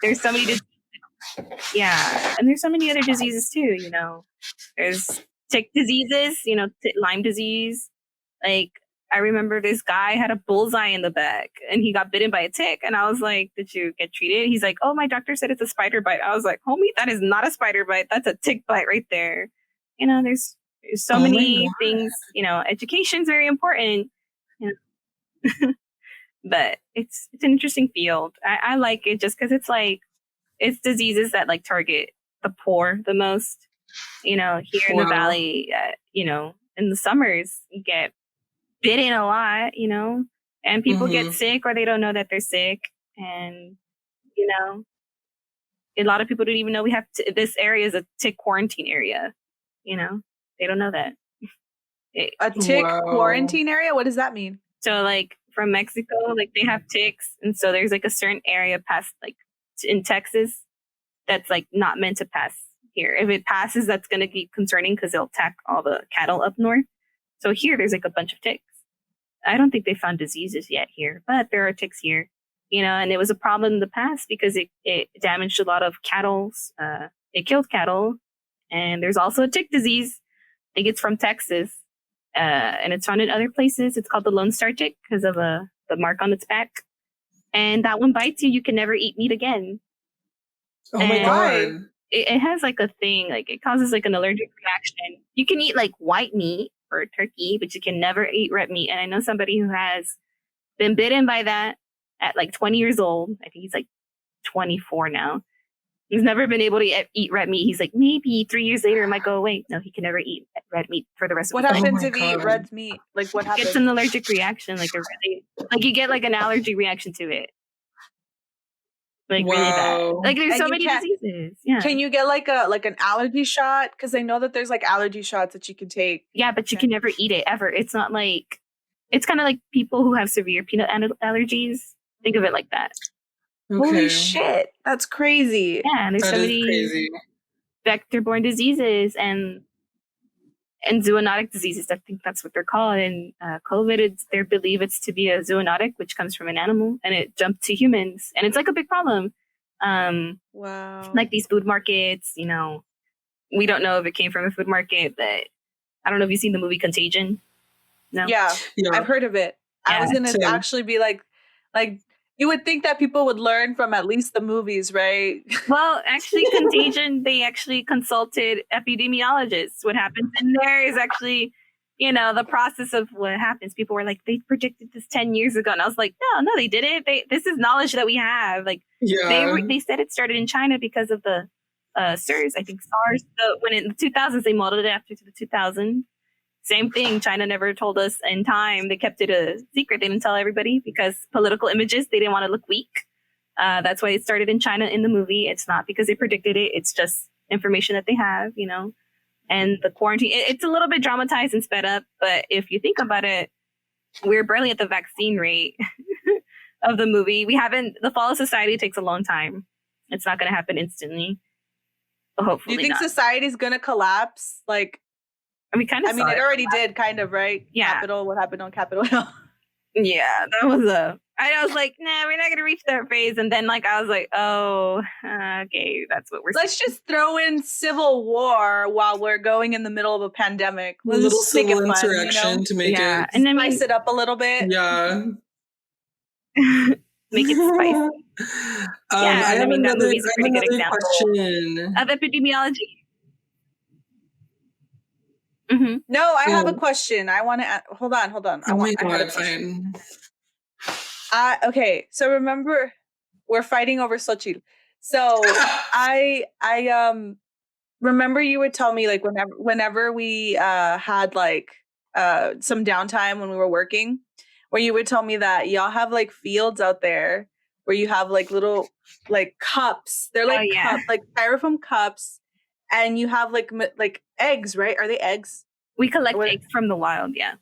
there's so many and there's so many other diseases too, there's tick diseases, Lyme disease. Like I remember this guy had a bullseye in the back and he got bitten by a tick, and I was like, did you get treated? He's like, oh, my doctor said it's a spider bite. I was like, homie, that is not a spider bite, that's a tick bite right there. There's so many things, education's very important, but it's an interesting field. I like it just because it's like, it's diseases that like target the poor the most, here in the valley. In the summers you get bitten a lot, and people get sick or they don't know that they're sick. And, a lot of people don't even know we have this area is a tick quarantine area. They don't know that.
A tick quarantine area? What does that mean?
So like from Mexico, like they have ticks. And so there's like a certain area past like in Texas that's like not meant to pass here. If it passes, that's going to be concerning because they'll attack all the cattle up north. So here there's like a bunch of ticks. I don't think they found diseases yet here, but there are ticks here, and it was a problem in the past because it damaged a lot of cattle. It killed cattle. And there's also a tick disease. I think it's from Texas. And it's found in other places. It's called the Lone Star tick because of the mark on its back. And that one bites you, you can never eat meat again.
Oh my God.
It has like a thing, like it causes like an allergic reaction. You can eat like white meat or turkey, but you can never eat red meat. And I know somebody who has been bitten by that at like 20 years old. I think he's like 24 now. He's never been able to eat red meat. He's like, maybe 3 years later it might go away. No, he can never eat red meat for the rest of his life.
What happens if you eat red meat? Like what happens?
It's an allergic reaction, like you get like an allergy reaction to it. Like really bad. Like there's so many diseases. Yeah.
Can you get like an allergy shot? Because I know that there's like allergy shots that you can take.
Yeah, but you can never eat it ever. It's not like, it's kind of like people who have severe peanut allergies. Think of it like that.
Holy
Okay.
shit. That's crazy.
Yeah, and there's
That
so
is
many
crazy.
vector-borne diseases and zoonotic diseases. I think that's what they're called. And COVID, they believe it's to be a zoonotic, which comes from an animal, and it jumped to humans, and it's like a big problem.
Wow.
Like these food markets, you know, we don't know if it came from a food market, but I don't know if you've seen the movie Contagion. No.
Yeah,
Yeah.
I've heard of it. I was
Yeah.
gonna
Same.
actually be like you would think that people would learn from at least the movies, right?
Well, actually, Contagion, they actually consulted epidemiologists. What happens in there is actually, you know, the process of what happens. People were like, they predicted this 10 years ago. And I was like, no, they didn't. This is knowledge that we have. Like,
Yeah.
they said it started in China because of the SARS, I think SARS. So when in the 2000s, they modeled it after the 2000s. Same thing. China never told us in time. They kept it a secret. They didn't tell everybody because political images, they didn't want to look weak. That's why it started in China in the movie. It's not because they predicted it. It's just information that they have, you know. And the quarantine, it's a little bit dramatized and sped up. But if you think about it, we're barely at the vaccine rate of the movie. The fall of society takes a long time. It's not going to happen instantly. But
Do
hopefully
you think
not.
society's gonna collapse? Like,
I mean,
it already did, kind of, right?
Yeah.
What happened on Capitol Hill?
Yeah, that was I was like, nah, we're not gonna reach that phase. And then I was like, oh, okay, that's what we're
Let's just throw in civil war while we're going in the middle of a pandemic.
A
Let's
little
just make it
civil
fun,
insurrection to make it.
And then
spice it up a little bit.
Yeah.
make it spicy.
I have
that
another
movie's a pretty good example
question.
of epidemiology. Mm-hmm.
No, I have a question. I want to hold on.
Oh my
I had a
god,
question.
fine.
Okay, so remember, we're fighting over Xochitl. So I remember you would tell me, like, whenever we had like some downtime when we were working, where you would tell me that y'all have like fields out there where you have like little like cups. They're like like styrofoam cups, and you have like eggs, right? Are they eggs?
We collect eggs from the wild, yeah.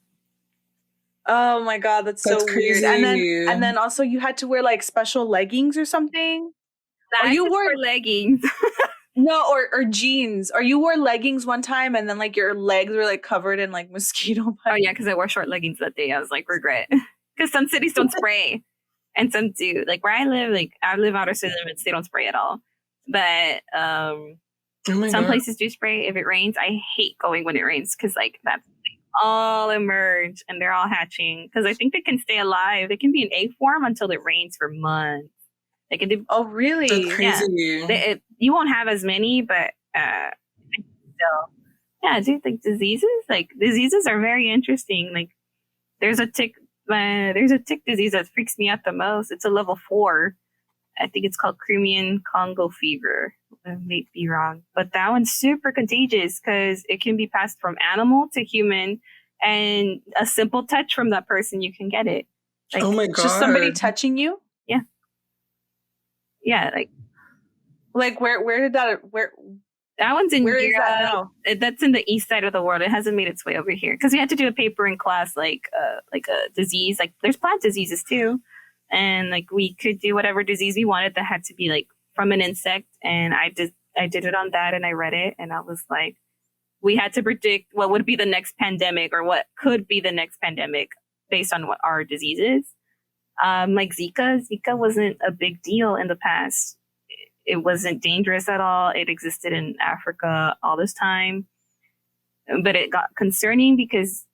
Oh my god, that's so
crazy.
Weird. And then also you had to wear like special leggings or something.
Or you wore leggings.
No, or jeans. Or you wore leggings one time and then like your legs were like covered in like mosquito bites.
Oh yeah, because I wore short leggings that day. I was like, regret. Because some cities don't spray. And some do. Like where I live outer city limits, they don't spray at all. But some places do spray if it rains. I hate going when it rains because like that's all emerge and they're all hatching. Because I think they can stay alive. They can be in egg form until it rains for months. They can do.
Oh really?
That's crazy.
Yeah. You won't have as many, but still. Yeah, I do think diseases are very interesting. Like there's a tick disease that freaks me out the most. It's a level 4. I think it's called Crimean Congo fever. I may be wrong, but that one's super contagious because it can be passed from animal to human, and a simple touch from that person, you can get it. Like,
oh my god!
Just somebody touching you?
Yeah. Yeah,
like where did that
that one's in
where
Europe.
Is that now?
That's in the east side of the world. It hasn't made its way over here because we had to do a paper in class, like a disease. Like there's plant diseases too, and like we could do whatever disease we wanted that had to be like from an insect. And I did it on that, and I read it, and I was like, we had to predict what would be the next pandemic or what could be the next pandemic based on what our disease is. Like Zika wasn't a big deal in the past. It wasn't dangerous at all. It existed in Africa all this time. But it got concerning because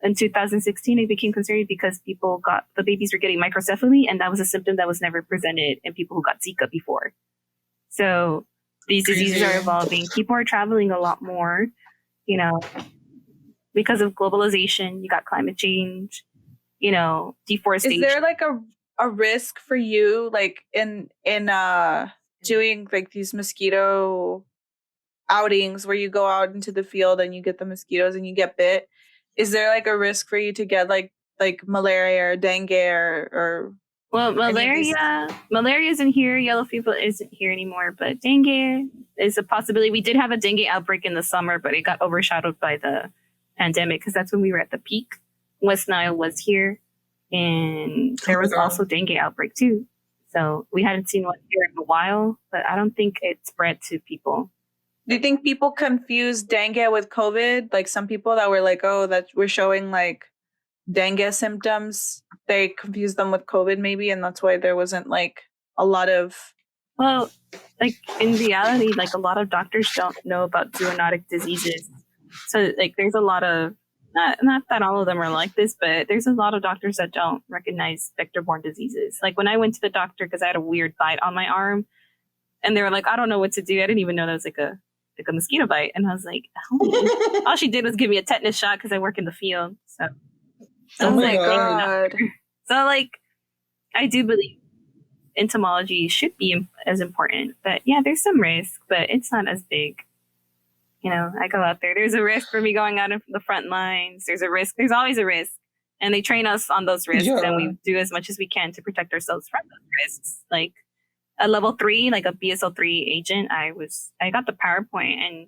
in 2016, it became concerning because the babies were getting microcephaly, and that was a symptom that was never presented in people who got Zika before. So these diseases are evolving. People are traveling a lot more, because of globalization. You got climate change, deforestation.
Is there like a risk for you, like in doing like these mosquito outings where you go out into the field and you get the mosquitoes and you get bit? Is there like a risk for you to get like malaria or dengue or
well, malaria isn't here. Yellow fever isn't here anymore, but dengue is a possibility. We did have a dengue outbreak in the summer, but it got overshadowed by the pandemic because that's when we were at the peak. West Nile was here, and there was also dengue outbreak too. So we hadn't seen one here in a while, but I don't think it spread to people.
Do you think people confuse dengue with COVID? Like some people that were like, oh, that we're showing like dengue symptoms, they confused them with COVID maybe, and that's why there wasn't like a lot of.
Well, like in reality, like a lot of doctors don't know about zoonotic diseases. So like there's a lot of not that all of them are like this, but there's a lot of doctors that don't recognize vector-borne diseases. Like when I went to the doctor because I had a weird bite on my arm, and they were like, I don't know what to do. I didn't even know that was like a mosquito bite, and I was like, oh. All she did was give me a tetanus shot because I work in the field. So
Oh my God.
So like, I do believe entomology should be as important, but yeah, there's some risk, but it's not as big. You know, I go out there. There's a risk for me going out in the front lines. There's a risk. There's always a risk. And they train us on those risks, and we do as much as we can to protect ourselves from those risks. Like a level 3, like a BSL-3 agent, I got the PowerPoint, and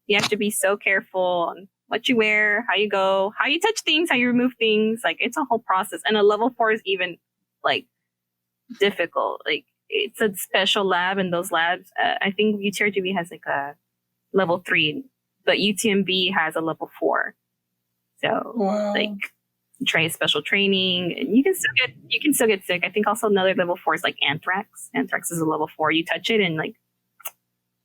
you have to be so careful on what you wear, how you go, how you touch things, how you remove things. Like it's a whole process. And a level 4 is even like difficult. Like it's a special lab, and those labs, I think UTRGV has like a level 3, but UTMB has a level 4. So like try special training, and you can still get sick. I think also another level 4 is like anthrax. Anthrax is a level 4. You touch it and like,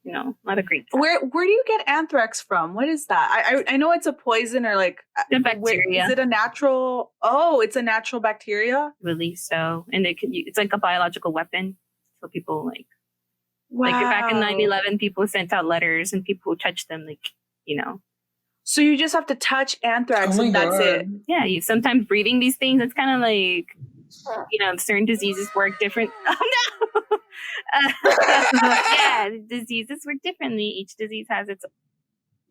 you know, not a great time.
Where do you get anthrax from? What is that? I know it's a poison or like
the bacteria.
Is it a natural? Oh, it's a natural bacteria.
I believe so, and it's like a biological weapon. So people like.
Wow.
Like back in 9/11, people sent out letters, and people who touched them, like, you know.
So you just have to touch anthrax, and that's it.
Yeah, you sometimes breathing these things. It's kind of like, you know, certain diseases work different. Oh no! Yeah, diseases work differently. Each disease has its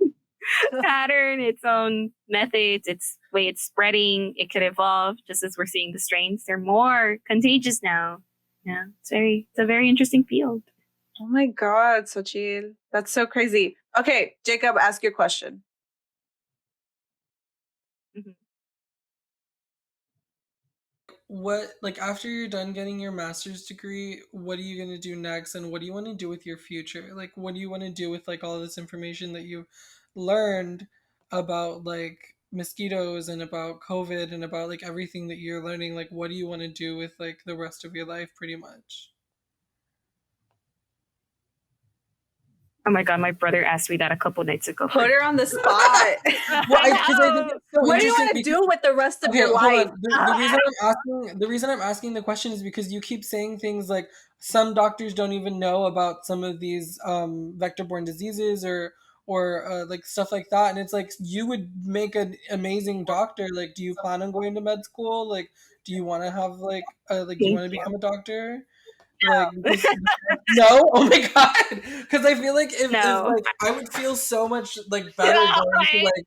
own pattern, its own methods, its way it's spreading. It could evolve, just as we're seeing the strains. They're more contagious now. Yeah, it's a very interesting field.
Oh my God, Xochitl. That's so crazy. Okay, Jacob, ask your question.
Mm-hmm. What, like, after you're done getting your master's degree, what are you going to do next? And what do you want to do with your future? Like, what do you want to do with, like, all this information that you learned about, like, mosquitoes and about COVID and about, like, everything that you're learning? Like, what do you want to do with, like, the rest of your life, pretty much?
Oh my God, my brother asked me that a couple nights ago.
Put her on the spot. I think it's so what do you want to do with the rest of your life?
The reason I'm asking the question is because you keep saying things like some doctors don't even know about some of these vector-borne diseases or like stuff like that, and it's like you would make an amazing doctor. Like, do you plan on going to med school? Like, do you want to have do you want to become a doctor? Like, no, oh my God, because I feel like if like I would feel so much like better going to like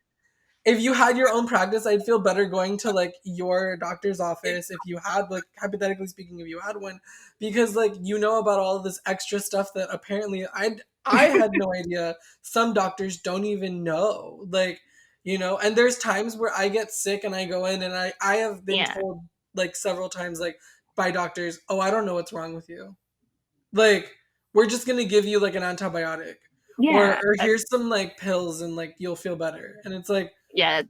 if you had your own practice, I'd feel better going to like your doctor's office if you had like hypothetically speaking if you had one, because like you know about all of this extra stuff that apparently I had no idea some doctors don't even know, like, you know. And there's times where I get sick and I go in and I have been told like several times like by doctors, oh, I don't know what's wrong with you. Like, we're just going to give you like an antibiotic.
Yeah.
Or here's some like pills and like you'll feel better. And it's like,
yeah.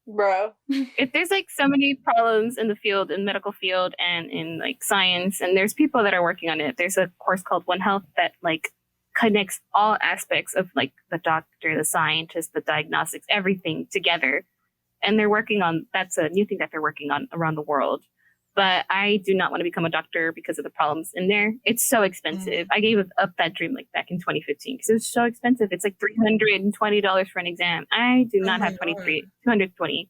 Bro.
If there's like so many problems in the field, in medical field and in like science, and there's people that are working on it. There's a course called One Health that like connects all aspects of like the doctor, the scientist, the diagnostics, everything together. And they're working on, that's a new thing that they're working on around the world. But I do not want to become a doctor because of the problems in there. It's so expensive. I gave up that dream like back in 2015 because it was so expensive. It's like $320 for an exam. I do not have $220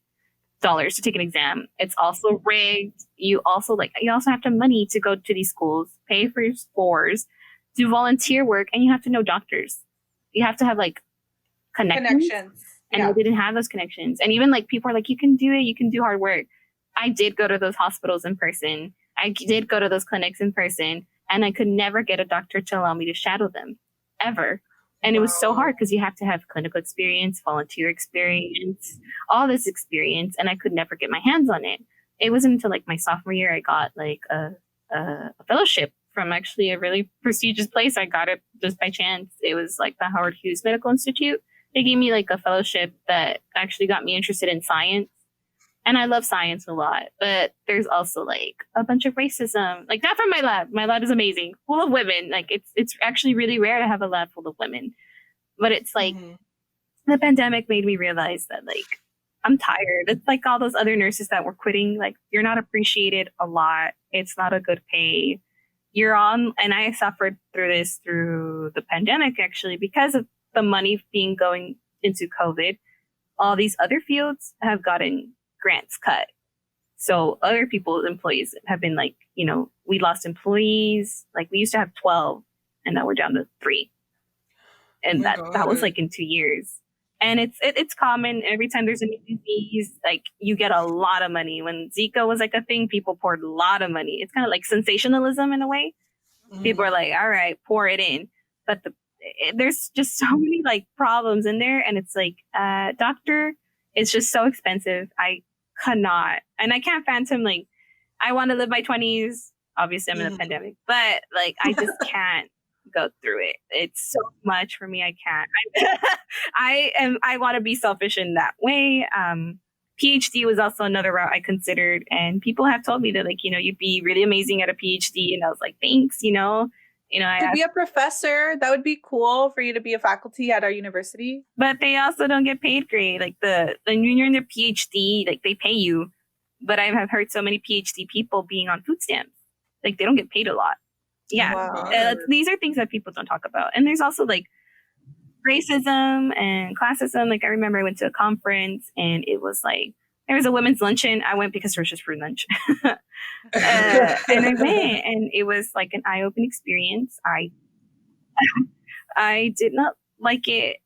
to take an exam. It's also rigged. You also have to have money to go to these schools, pay for your scores, do volunteer work, and you have to know doctors. You have to have like connections. And I didn't have those connections. And even like people are like, you can do it, you can do hard work. I did go to those hospitals in person. I did go to those clinics in person, and I could never get a doctor to allow me to shadow them ever. And it was so hard because you have to have clinical experience, volunteer experience, all this experience. And I could never get my hands on it. it wasn't until like my sophomore year I got like a fellowship from actually a really prestigious place. I got it just by chance. It was like the Howard Hughes Medical Institute. They gave me like a fellowship that actually got me interested in science. And I love science a lot, but there's also like a bunch of racism, like not from my lab. My lab is amazing, full of women. Like it's actually really rare to have a lab full of women, but it's like the pandemic made me realize that like I'm tired. It's like all those other nurses that were quitting. Like you're not appreciated a lot. It's not a good pay. You're on, and I suffered through the pandemic actually because of the money being going into COVID. All these other fields have gotten grants cut. So other people's employees have been like, you know, we lost employees. Like we used to have 12 and now we're down to 3. And that was like in 2 years. And it's common every time there's a new disease, like you get a lot of money. When Zika was like a thing, people poured a lot of money. It's kind of like sensationalism in a way. People are like, all right, pour it in. But there's just so many like problems in there. And it's like, doctor, it's just so expensive. I cannot, and I can't phantom, like, I want to live my 20s. Obviously, I'm in a pandemic, but like, I just can't go through it. It's so much for me. I can't. I want to be selfish in that way. PhD was also another route I considered, and people have told me that, like, you know, you'd be really amazing at a PhD, and I was like, thanks, you know,
to be a professor, that would be cool for you to be a faculty at our university.
But they also don't get paid great. Like when you're in their PhD, like they pay you. But I have heard so many PhD people being on food stamps. Like they don't get paid a lot. Yeah.
Wow.
These are things that people don't talk about. And there's also like racism and classism. Like I remember I went to a conference and it was like, there was a women's luncheon. I went because there was just free lunch. And I went, and it was like an eye-opening experience. I did not like it.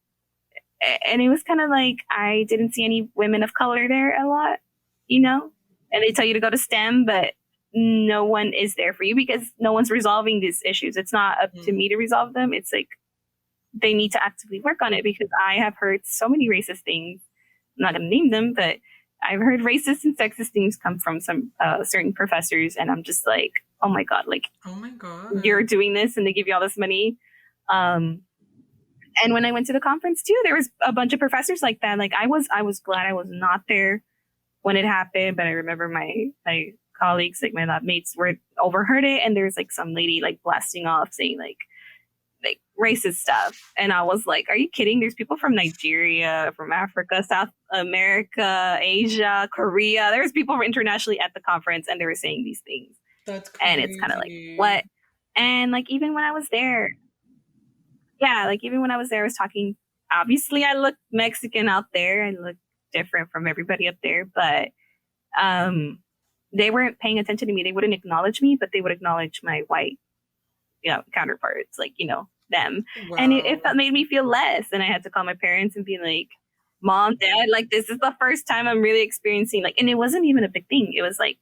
And it was kind of like, I didn't see any women of color there a lot, you know? And they tell you to go to STEM, but no one is there for you because no one's resolving these issues. It's not up to me to resolve them. It's like, they need to actively work on it because I have heard so many racist things. I'm not going to name them, but I've heard racist and sexist things come from some certain professors, and I'm just like, oh my god, you're doing this, and they give you all this money. And when I went to the conference too, there was a bunch of professors like that. Like I was glad I was not there when it happened, but I remember my colleagues, like my lab mates, overheard it, and there's like some lady like blasting off saying like racist stuff, and I was like, are you kidding? There's people from Nigeria, from Africa, South America, Asia, Korea. There's people internationally at the conference, and they were saying these things.
That's crazy.
And it's kind of like, what? And like even when I was there, I was talking, obviously I look Mexican out there, I look different from everybody up there, but they weren't paying attention to me. They wouldn't acknowledge me, but they would acknowledge my white, you know, counterparts, like, you know, them. Wow. And it made me feel less. And I had to call my parents and be like, Mom, Dad, like, this is the first time I'm really experiencing, like, and it wasn't even a big thing. It was like,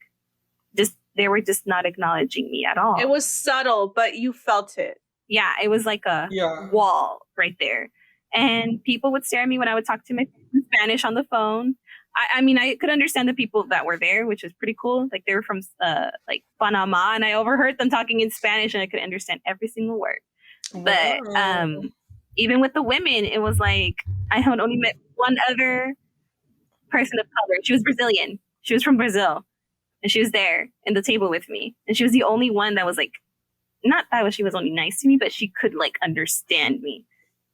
just, they were just not acknowledging me at all.
It was subtle, but you felt it.
Yeah, it was like a wall right there. And people would stare at me when I would talk to my parents in Spanish on the phone. I mean, I could understand the people that were there, which was pretty cool. Like they were from like Panama, and I overheard them talking in Spanish, and I could understand every single word. But even with the women, it was like I had only met one other person of color. She was Brazilian. She was from Brazil, and she was there in the table with me, and she was the only one that was like, not that she was only nice to me, but she could like understand me.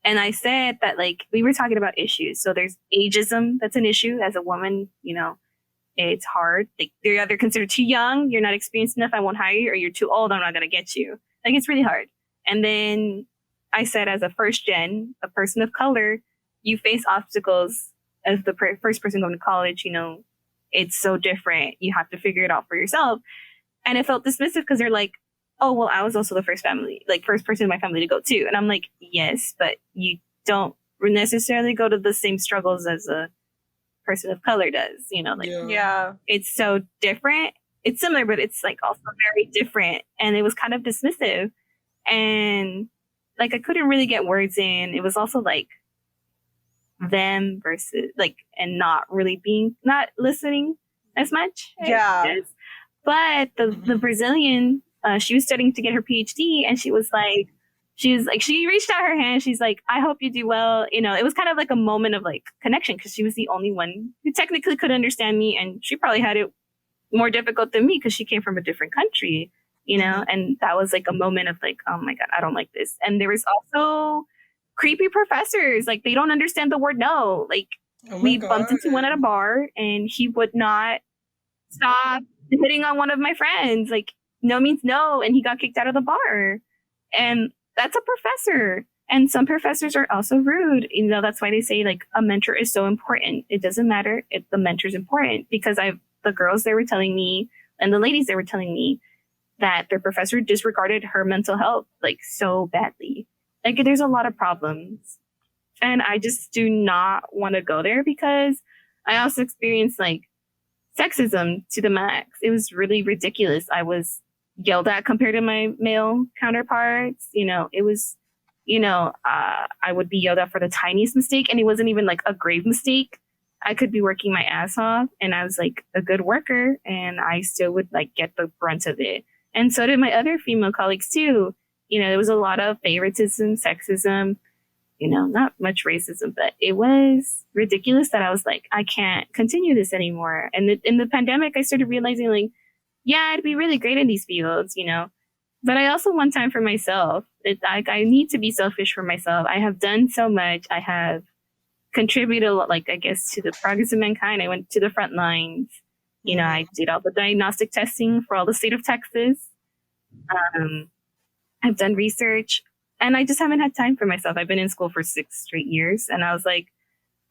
And I said that, like, we were talking about issues. So there's ageism that's an issue as a woman, you know, it's hard. Like, they're either considered too young, you're not experienced enough, I won't hire you, or you're too old, I'm not going to get you. Like, it's really hard. And then I said, as a first gen, a person of color, you face obstacles as the first person going to college, you know, it's so different. You have to figure it out for yourself. And it felt dismissive because they're like, oh, well, I was also the first person in my family to go too. And I'm like, yes, but you don't necessarily go to the same struggles as a person of color does, you know, like,
yeah,
it's so different. It's similar, but it's like also very different. And it was kind of dismissive. And like, I couldn't really get words in. It was also like them versus like, and not listening. as much.
Yeah.
Yes. But the Brazilian, she was studying to get her PhD, and she reached out her hand. She's like, I hope you do well. You know, it was kind of like a moment of like connection because she was the only one who technically could understand me. And she probably had it more difficult than me because she came from a different country, you know? And that was like a moment of like, oh my God, I don't like this. And there was also creepy professors. Like they don't understand the word no. Like we bumped into one at a bar and he would not stop hitting on one of my friends. Like no means no. And he got kicked out of the bar. And that's a professor. And some professors are also rude. You know, that's why they say like a mentor is so important. It doesn't matter if the mentor's important because the girls they were telling me and the ladies they were telling me that their professor disregarded her mental health like so badly. Like there's a lot of problems. And I just do not want to go there because I also experienced like sexism to the max. It was really ridiculous. I was yelled at compared to my male counterparts. You know, it was, I would be yelled at for the tiniest mistake and it wasn't even like a grave mistake. I could be working my ass off and I was like a good worker and I still would like get the brunt of it. And so did my other female colleagues too. You know, there was a lot of favoritism, sexism, you know, not much racism, but it was ridiculous that I was like, I can't continue this anymore. And in the pandemic, I started realizing like, yeah, I'd be really great in these fields, you know, but I also want time for myself. I need to be selfish for myself. I have done so much. I have contributed a lot, like, I guess, to the progress of mankind. I went to the front lines. You know, I did all the diagnostic testing for all the state of Texas. I've done research and I just haven't had time for myself. I've been in school for 6 straight years. And I was like,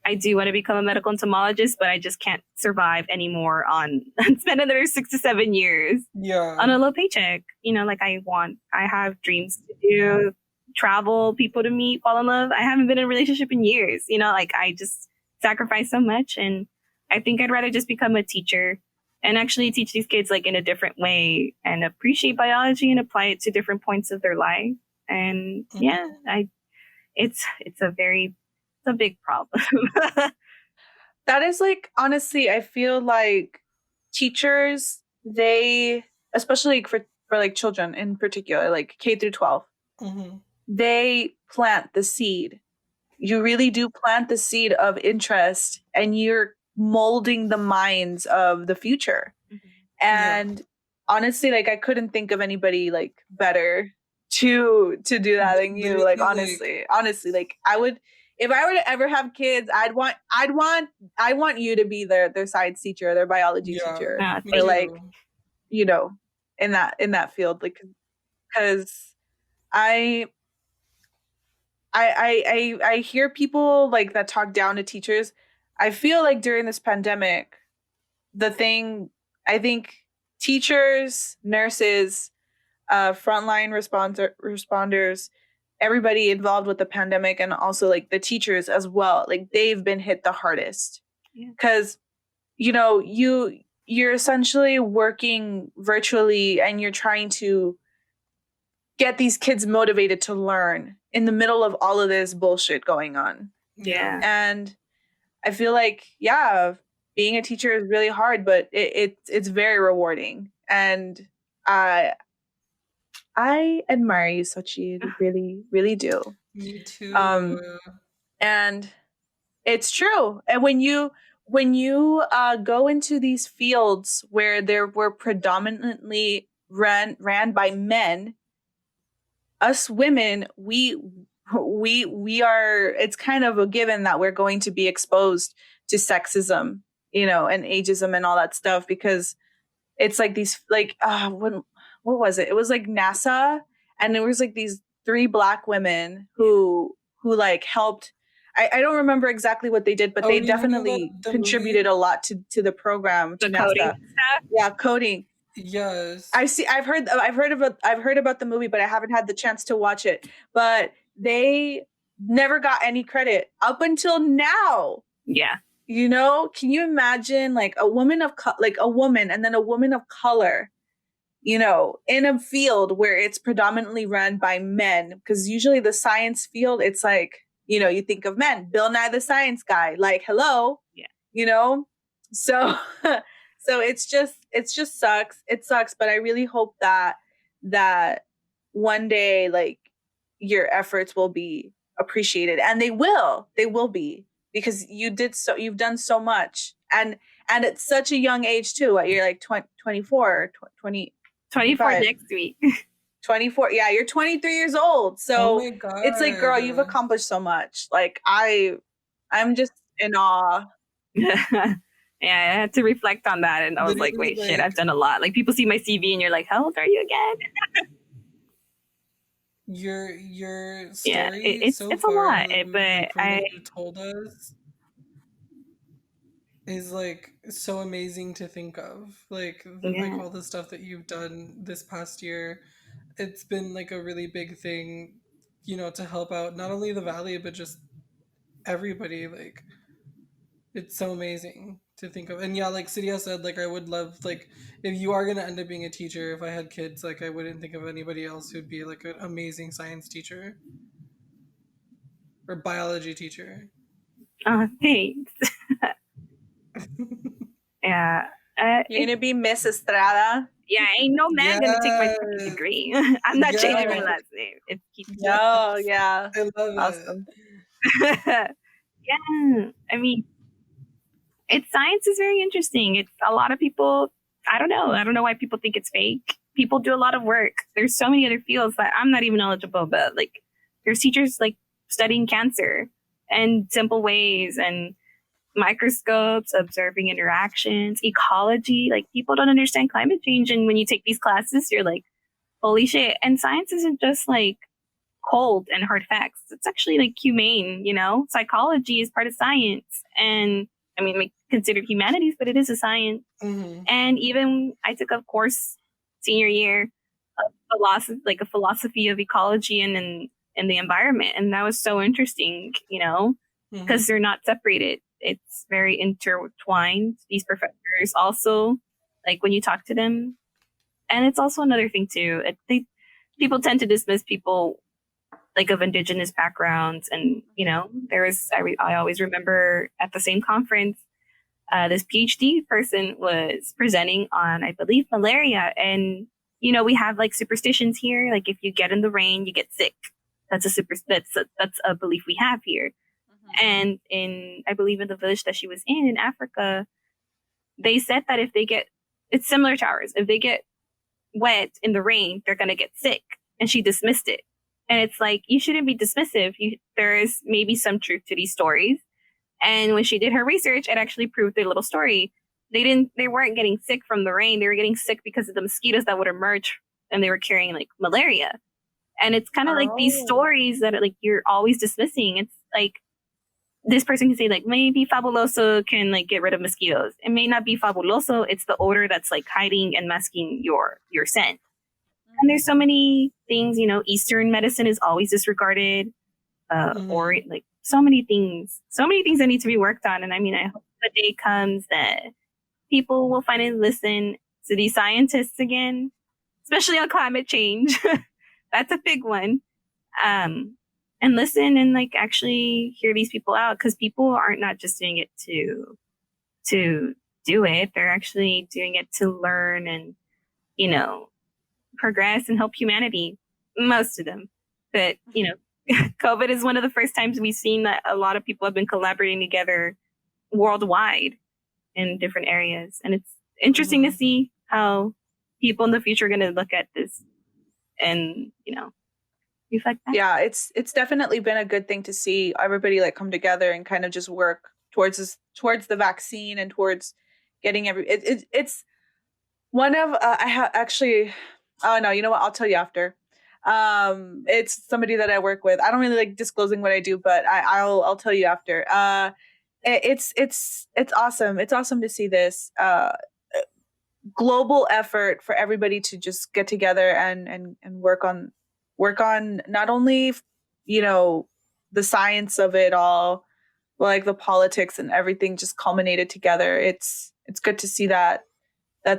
I do want to become a medical entomologist, but I just can't survive anymore on spend another 6 to 7 years on a low paycheck. You know, like I have dreams to do, travel, people to meet, fall in love. I haven't been in a relationship in years. You know, like I just sacrifice so much. And I think I'd rather just become a teacher and actually teach these kids like in a different way and appreciate biology and apply it to different points of their life. And yeah, it's a big problem.
That is like, honestly, I feel like teachers, they, especially for like children in particular, like K through 12, they plant the seed. You really do plant the seed of interest and you're molding the minds of the future. And honestly, like I couldn't think of anybody like better to do that than you. Like honestly, like I would, if I were to ever have kids, I'd want you to be their science teacher, their biology teacher, or like, you know, in that field, like, because I hear people like that talk down to teachers. I feel like during this pandemic, I think teachers, nurses, frontline responders, everybody involved with the pandemic, and also like the teachers as well, like they've been hit the hardest because you know you're essentially working virtually and you're trying to get these kids motivated to learn in the middle of all of this bullshit going on. And I feel like being a teacher is really hard, but it's very rewarding. And I admire you, Xochitl. Really, really do.
Me too.
And it's true. And when you go into these fields where there were predominantly ran by men, us women, we are, it's kind of a given that we're going to be exposed to sexism, you know, and ageism and all that stuff, because it's like these, like, what was it? It was like NASA, and there was like these 3 Black women who like helped. I don't remember exactly what they did, but they definitely contributed a lot to the program.
The
to
coding
NASA.
stuff?
Yeah, coding.
Yes.
I've heard about the movie, but I haven't had the chance to watch it. But they never got any credit up until now.
Yeah.
You know, can you imagine like a woman and then a woman of color, you know, in a field where it's predominantly run by men? Because usually the science field, it's like, you know, you think of men, Bill Nye the Science Guy, like, hello, you know? So So it's just sucks. It sucks, but I really hope that one day, like, your efforts will be appreciated, and they will be, because you've done so much, and at such a young age too. You're like 24, 20,
24
25.
next week.
24. Yeah, you're 23 years old.
Oh
So
my god.
it's like, girl, you've accomplished so much. Like, I'm just in awe.
Yeah, I had to reflect on that, and I was like,
Literally,
wait, shit, I've done a lot. Like, people see my CV and you're like, how old are you again?
Your
Yeah,
story so
it's a
far,
lot, but
from what you told us, is like so amazing to think of. Like
yeah.
all the stuff that you've done this past year, it's been like a really big thing, to help out not only the valley but just everybody. Like, it's so amazing to think of. And yeah, like Cydia said, like I would love, like, if you are gonna end up being a teacher, if I had kids, like I wouldn't think of anybody else who'd be like an amazing science teacher or biology teacher.
Thanks. Yeah.
You're gonna be Miss Estrada.
Yeah, ain't no man gonna take my
Yes.
fucking degree. I'm not changing my
Yes.
last name. It keeps
Oh, yeah.
I love
Awesome.
Yeah. I mean, science is very interesting. It's a lot of people. I don't know. I don't know why people think it's fake. People do a lot of work. There's so many other fields that I'm not even knowledgeable about. Like, there's teachers like studying cancer and simple ways, and microscopes, observing interactions, ecology. Like, people don't understand climate change, and when you take these classes, you're like, holy shit. And science isn't just like cold and hard facts. It's actually like humane, psychology is part of science. And I mean, like, considered humanities, but it is a science.
Mm-hmm.
And even I took a course senior year of philosophy, like a philosophy of ecology and the environment. And that was so interesting, because they're not separated. It's very intertwined. These professors also, like, when you talk to them, and it's also another thing too. People tend to dismiss people like of indigenous backgrounds, and I always remember at the same conference, this PhD person was presenting on, I believe, malaria, and we have like superstitions here. Like, if you get in the rain, you get sick. That's a belief we have here. And I believe in the village that she was in Africa, they said that it's similar to ours. If they get wet in the rain, they're going to get sick. And she dismissed it. And it's like, you shouldn't be dismissive. There is maybe some truth to these stories. And when she did her research, it actually proved their little story. They weren't getting sick from the rain. They were getting sick because of the mosquitoes that would emerge, and they were carrying like malaria. And it's kind of like these stories that like you're always dismissing. It's like, this person can say like, maybe Fabuloso can like get rid of mosquitoes. It may not be Fabuloso. It's the odor that's like hiding and masking your scent. And there's so many things, Eastern medicine is always disregarded, or like so many things that need to be worked on. And I mean, I hope the day comes that people will finally listen to these scientists again, especially on climate change. That's a big one. And listen and like actually hear these people out, because people aren't not just doing it to do it. They're actually doing it to learn and, progress and help humanity. Most of them. But, COVID is one of the first times we've seen that a lot of people have been collaborating together worldwide in different areas. And it's interesting to see how people in the future are going to look at this and, reflect that.
Yeah, it's definitely been a good thing to see everybody like come together and kind of just work towards the vaccine and towards getting it's one of actually, oh no, you know what, I'll tell you after. It's somebody that I work with. I don't really like disclosing what I do, but I'll tell you after. It's awesome. It's awesome to see this global effort for everybody to just get together and work on not only the science of it all, but like the politics and everything just culminated together. It's good to see that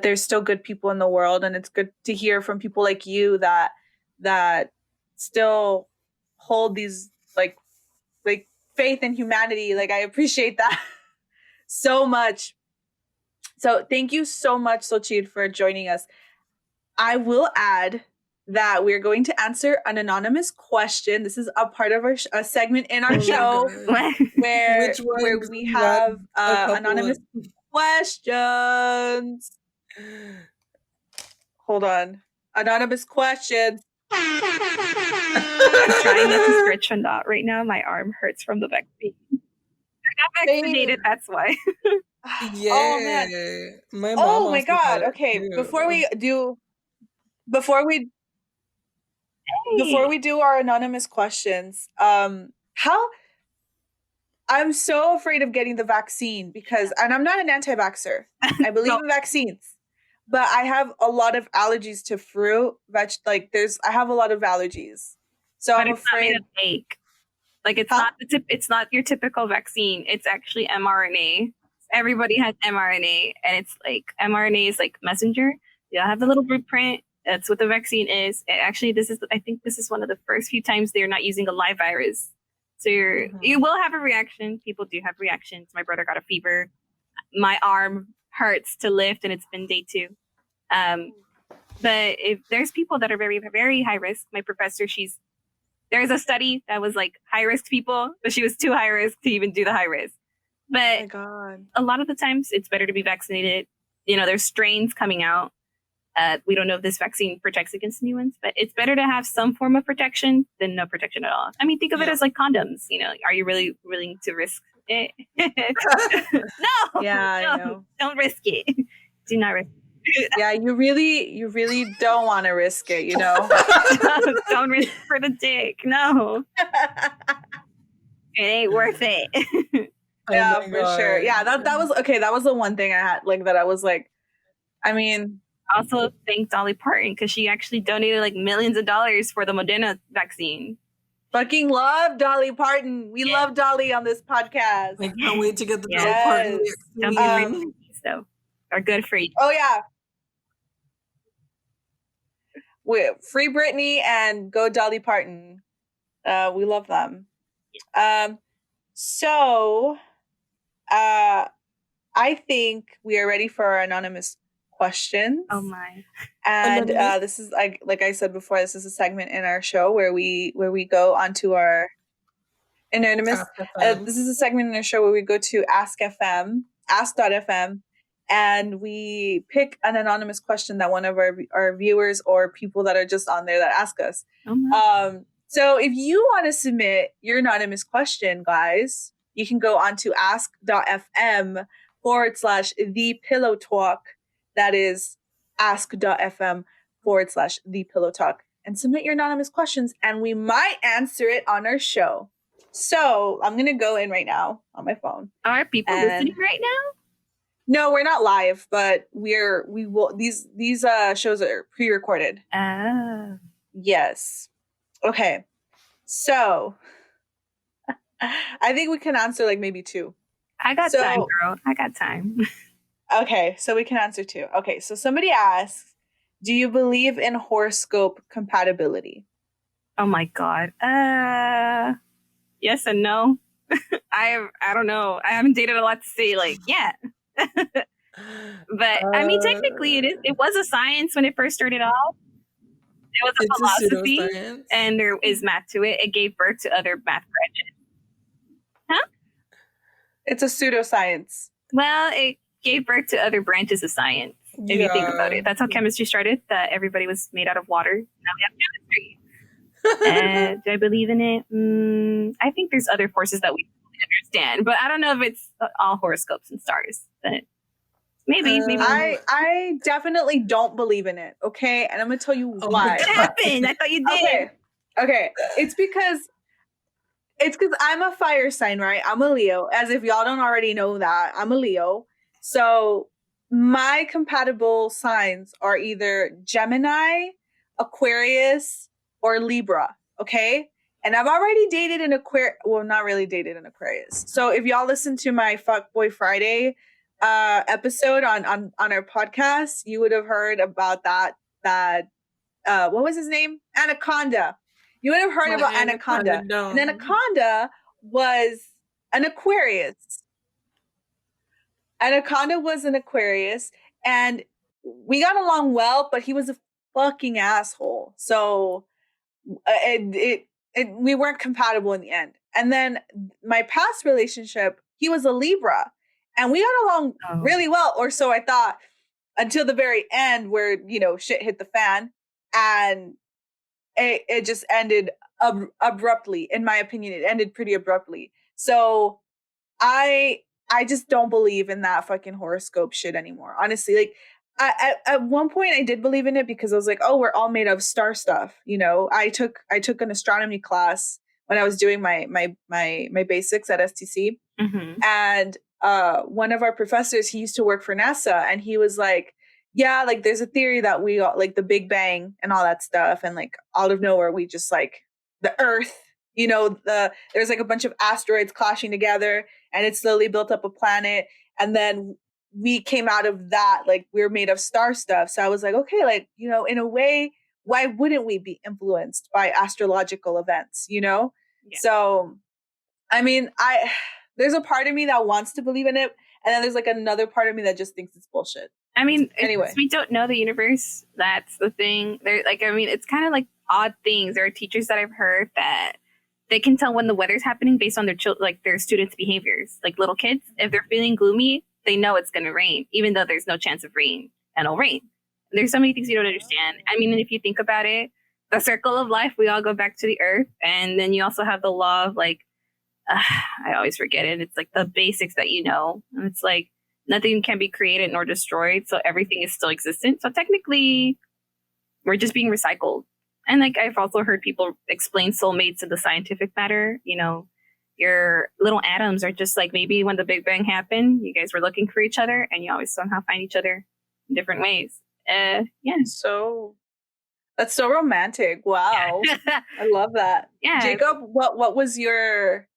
there's still good people in the world, and it's good to hear from people like you that still hold these like faith in humanity. Like, I appreciate that so much. So thank you so much, Xochitl, for joining us. I will add that we're going to answer an anonymous question. This is a part of our a segment in our show where we have anonymous questions. Hold on. Anonymous questions.
I'm trying not to stretch from that right now. My arm hurts from the vaccine. I got vaccinated, that's why.
Yeah.
Oh man.
My mom
Oh my
also had
god.
it
Okay.
too.
Before we do our anonymous questions, how I'm so afraid of getting the vaccine because, and I'm not an anti-vaxxer. I believe in vaccines, but I have a lot of allergies to fruit, I have a lot of allergies. So
but
I'm afraid.
Not fake. Like it's not it's not your typical vaccine. It's actually mRNA. Everybody has mRNA, and it's like mRNA is like messenger. You'll have the little blueprint. That's what the vaccine is. Actually, I think this is one of the first few times they're not using a live virus. So you will have a reaction. People do have reactions. My brother got a fever. My arm hurts to lift, and it's been day 2. But if there's people that are very, very high risk, my professor, there's a study that was like high risk people, but she was too high risk to even do the high risk. But
oh my God.
A lot of the times it's better to be vaccinated. You know, there's strains coming out. We don't know if this vaccine protects against new ones, but it's better to have some form of protection than no protection at all. I mean, think of it as like condoms. You know, are you really willing to risk it? No.
Yeah, I know.
Don't risk it. Do not risk it.
Yeah, you really don't want to risk it, you know?
Don't risk for the dick. No. It ain't worth it.
Yeah, for sure. Yeah, that was okay. That was the one thing I had like that I was like, I mean,
also thank Dolly Parton because she actually donated like millions of dollars for the Moderna vaccine.
Fucking love Dolly Parton. We love Dolly on this podcast.
I can't wait to get the Dolly Parton
vaccine. Don't be these though. Are good for you.
Oh yeah. Free Britney and go Dolly Parton. We love them. So I think we are ready for our anonymous questions.
Oh my.
And this is like I said before, this is a segment in our show where we go onto our anonymous. This is a segment in our show where we go to ask.fm, and we pick an anonymous question that one of our viewers or people that are just on there that ask us.
Oh
so if you want to submit your anonymous question, guys, you can go on to ask.fm/thepillowtalk. That is ask.fm/thepillowtalk, and submit your anonymous questions, and we might answer it on our show. So I'm going to go in right now on my phone.
Are people listening right now?
No, we're not live, but we will. These shows are pre-recorded.
Oh.
Yes. Okay. So I think we can answer like maybe 2.
I got time, girl. I got time.
Okay, so we can answer 2. Okay, so somebody asks, do you believe in horoscope compatibility?
Oh my God. Yes and no. I don't know. I haven't dated a lot to say like, yeah. But I mean, technically it was a science when it first started off. It was a philosophy, and there is math to it. It gave birth to other math branches. Huh?
It's a pseudoscience.
Well, it gave birth to other branches of science, if you think about it. That's how chemistry started, that everybody was made out of water. Now we have chemistry. Do I believe in it? I think there's other forces that we don't understand, but I don't know if it's all horoscopes and stars. But maybe.
I definitely don't believe in it, okay? And I'm going to tell you why.
What happened? I thought you did.
Okay. It's because I'm a fire sign, right? I'm a Leo. As if y'all don't already know that. I'm a Leo. So my compatible signs are either Gemini, Aquarius, or Libra, okay? And I've already dated an Aquarius. Well, not really dated an Aquarius. So if y'all listen to my Fuckboy Friday episode on our podcast, you would have heard about that what was his name? Anaconda. You would have heard about Anaconda. And Anaconda was an Aquarius. Anaconda was an Aquarius, and we got along well, but he was a fucking asshole. So we weren't compatible in the end. And then my past relationship, he was a Libra, and we got along really well, or so I thought, until the very end where, shit hit the fan, and it just ended abruptly. In my opinion, it ended pretty abruptly. So I just don't believe in that fucking horoscope shit anymore. Honestly, like at one point I did believe in it because I was like, oh, we're all made of star stuff. I took an astronomy class when I was doing my basics at STC.
Mm-hmm.
And one of our professors, he used to work for NASA, and he was like, yeah, like there's a theory that we got like the Big Bang and all that stuff, and like out of nowhere we just like the Earth, there's like a bunch of asteroids clashing together, and it slowly built up a planet, and then we came out of that, like we're made of star stuff. So I was like, okay, like, in a way, why wouldn't we be influenced by astrological events, Yeah. So I mean, there's a part of me that wants to believe in it, and then there's like another part of me that just thinks it's bullshit.
I mean,
anyway,
we don't know the universe. That's the thing. It's kind of like odd things. There are teachers that I've heard that they can tell when the weather's happening based on their students' behaviors. Like little kids, if they're feeling gloomy, they know it's going to rain, even though there's no chance of rain, and it'll rain. There's so many things you don't understand. I mean, if you think about it, the circle of life, we all go back to the earth, and then you also have the law of like, I always forget it. It's like the basics that and it's like nothing can be created nor destroyed, so everything is still existent. So technically, we're just being recycled. And like I've also heard people explain soulmates in the scientific matter. Your little atoms are just like maybe when the Big Bang happened, you guys were looking for each other, and you always somehow find each other in different ways. Yeah.
So that's so romantic. Wow, I love that.
Yeah,
Jacob, what was your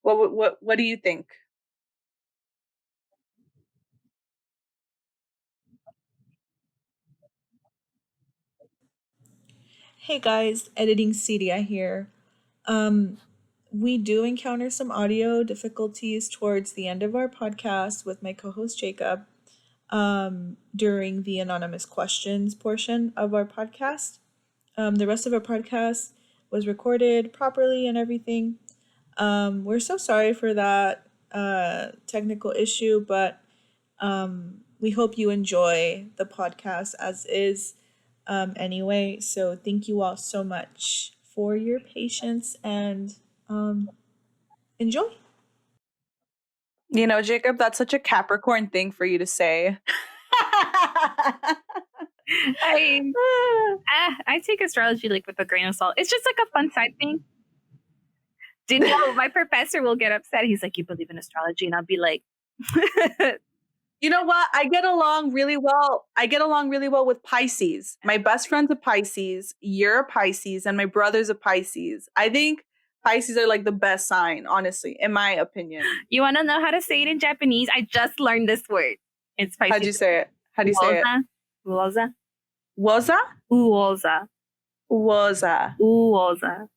what do you think?
Hey guys, editing Cedia here. We do encounter some audio difficulties towards the end of our podcast with my co-host Jacob during the anonymous questions portion of our podcast. The rest of our podcast was recorded properly and everything. We're so sorry for that technical issue, but we hope you enjoy the podcast as is. Anyway, so thank you all so much for your patience, and enjoy.
Jacob, that's such a Capricorn thing for you to say.
I take astrology like with a grain of salt. It's just like a fun side thing. My professor will get upset. He's like, "You believe in astrology?" And I'll be like,
you know what? I get along really well. With Pisces. My best friend's a Pisces, you're a Pisces, and my brother's a Pisces. I think Pisces are like the best sign, honestly, in my opinion.
You want to know how to say it in Japanese? I just learned this word. It's Pisces.
How'd you say it?
Uoza.
Woza?
Uoza.
Uoza.
Uoza.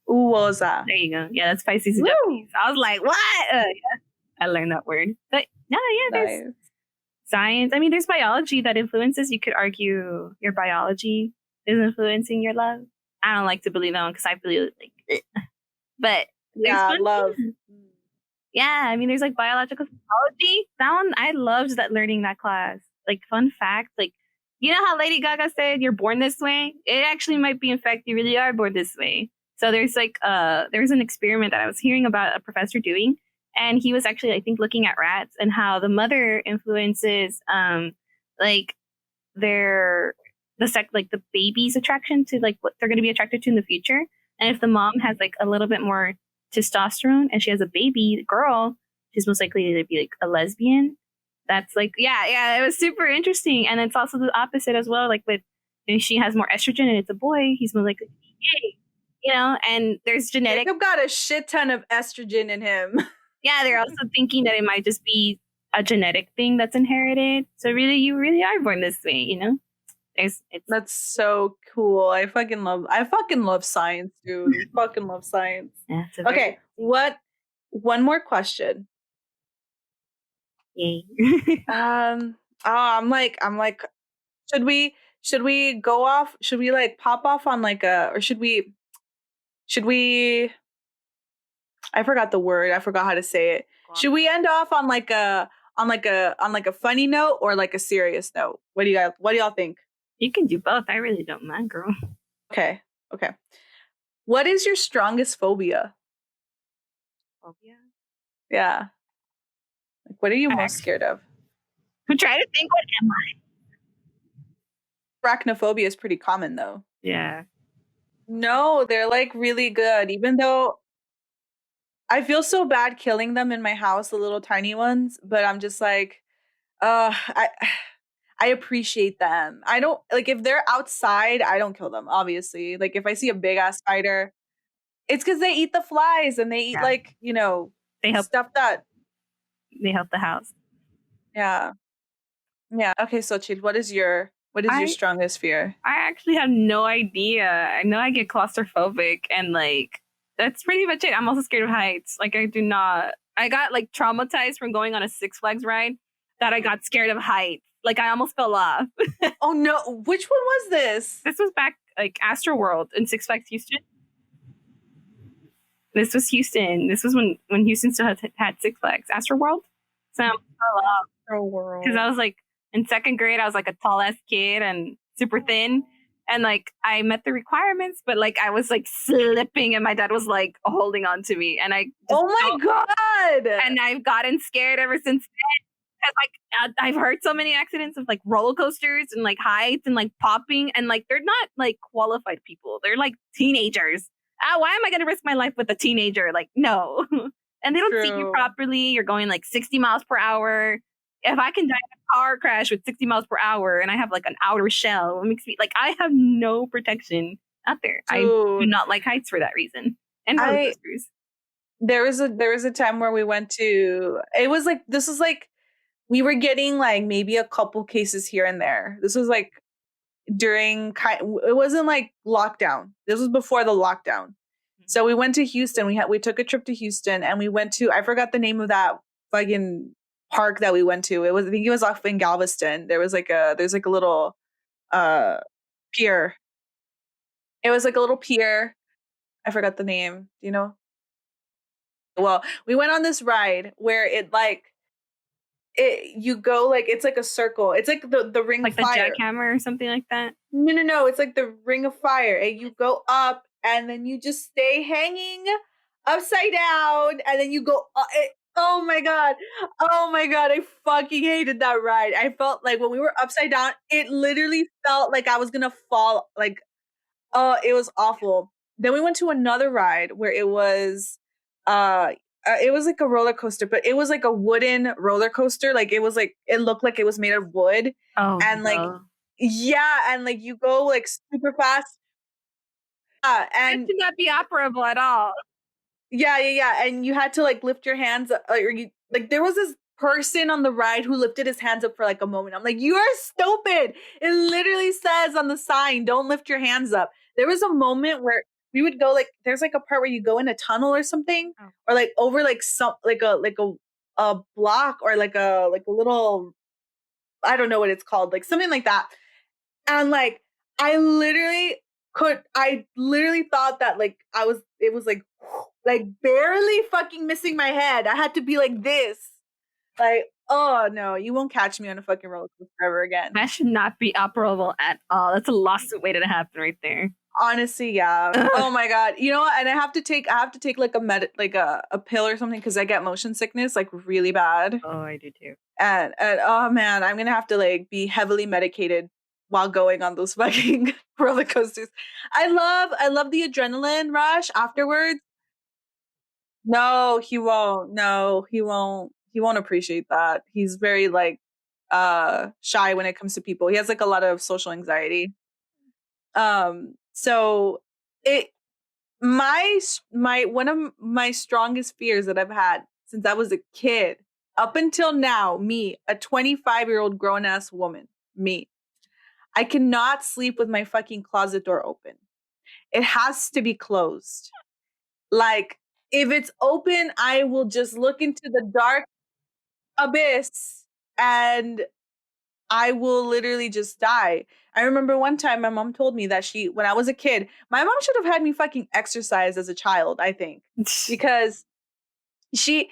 Uoza.
There you go. Yeah, that's Pisces in Japanese. I was like, what? Yeah. I learned that word. But no, yeah, there's science. I mean, there's biology that influences. You could argue your biology is influencing your love. I don't like to believe that one because I believe like, but
yeah, love.
Yeah, I mean, there's like biological psychology. That one, I loved learning that class. Like, fun fact, like, you know how Lady Gaga said you're born this way? It actually might be, in fact, you really are born this way. So there's like, there's an experiment that I was hearing about a professor doing. And he was actually, I think, looking at rats and how the mother influences, like the baby's attraction to like what they're going to be attracted to in the future. And if the mom has like a little bit more testosterone and she has a baby girl, she's most likely to be like a lesbian. That's like, yeah, it was super interesting. And it's also the opposite as well. Like with, if she has more estrogen and it's a boy, he's more likely to be gay. And there's genetic.
Jacob got a shit ton of estrogen in him.
Yeah, they're also thinking that it might just be a genetic thing that's inherited. So really, you really are born this way,
That's so cool. I fucking love science, dude. I fucking love science.
Yeah,
okay, one more question.
Yay.
I'm like, should we go off? Should we like pop off on like or should we, I forgot the word. I forgot how to say it. Should we end off on like a funny note or like a serious note? What do y'all think?
You can do both. I really don't mind, girl.
Okay. What is your strongest phobia?
Phobia?
Yeah. Like, what are you most scared of?
I'm trying to think, what am I?
Arachnophobia is pretty common though.
Yeah.
No, they're like really good. Even though I feel so bad killing them in my house, the little tiny ones, but I'm just like, I appreciate them. I don't like if they're outside, I don't kill them, obviously. Like if I see a big ass spider, it's because they eat the flies and they eat like,
They help
stuff that
they help the house.
Yeah. Okay, so Xochitl, what is your strongest fear?
I actually have no idea. I know I get claustrophobic and like that's pretty much it. I'm also scared of heights. Like I got like traumatized from going on a Six Flags ride that I got scared of heights. Like I almost fell off.
Oh no, which one was this?
This was back like Astro World in Six Flags Houston. This was Houston. This was when Houston still had Six Flags. Astro World. So I fell off.
Astro World.
Because I was like in second grade, I was like a tall ass kid and super thin. And like I met the requirements, but like I was like slipping and my dad was like holding on to me. And
oh my God.
And I've gotten scared ever since then. Like I've heard so many accidents of like roller coasters and like heights and like popping and like they're not like qualified people. They're like teenagers. Why am I going to risk my life with a teenager? Like, no. And they don't see you properly. You're going like 60 miles per hour. If I can die in a car crash with 60 miles per hour and I have like an outer shell, it makes me like I have no protection out there. Dude, I do not like heights for that reason. And roller coasters.
There was a time where we went to, it was like, this was like, we were getting like maybe a couple cases here and there. This was like it wasn't like lockdown. This was before the lockdown. Mm-hmm. So we went to Houston. We took a trip to Houston and we went to, I forgot the name of that fucking park that we went to. I think it was off in Galveston. There's like a little pier. It was like a little pier. I forgot the name. Do you know? Well, we went on this ride where you go like it's like a circle. It's like the ring
like
of fire.
Like the jackhammer or something like that?
No. It's like the ring of fire. And you go up and then you just stay hanging upside down and then you go oh my God. I fucking hated that ride. I felt like when we were upside down, it literally felt like I was gonna fall. Like, it was awful. Then we went to another ride where it was like a roller coaster, but it was like a wooden roller coaster. Like it looked like it was made of wood.
Oh,
and
no.
like, yeah. And like you go like super fast. And
it should not be operable at all.
Yeah. And you had to like lift your hands up, there was this person on the ride who lifted his hands up for like a moment. I'm like, you are stupid. It literally says on the sign, don't lift your hands up. There was a moment where we would go like there's like a part where you go in a tunnel or something, or like over like some like a block or like a little, I don't know what it's called, like something like that. And like I literally thought that like it was like barely fucking missing my head. I had to be like this. Like, oh no, you won't catch me on a fucking roller coaster ever again.
That should not be operable at all. That's a lawsuit waiting to happen right there.
Honestly, yeah. Oh my God. You know what? And I have to take like a pill or something because I get motion sickness like really bad.
Oh, I do too.
And oh man, I'm gonna have to like be heavily medicated while going on those fucking roller coasters. I love the adrenaline rush afterwards. No, he won't. He won't appreciate that. He's very like shy when it comes to people. He has like a lot of social anxiety. So one of my strongest fears that I've had since I was a kid up until now, me, a 25-year-old grown ass woman, I cannot sleep with my fucking closet door open. It has to be closed. Like if it's open, I will just look into the dark. abyss, and I will literally just die. I remember one time my mom told me that when I was a kid, my mom should have had me fucking exercise as a child, I think, because she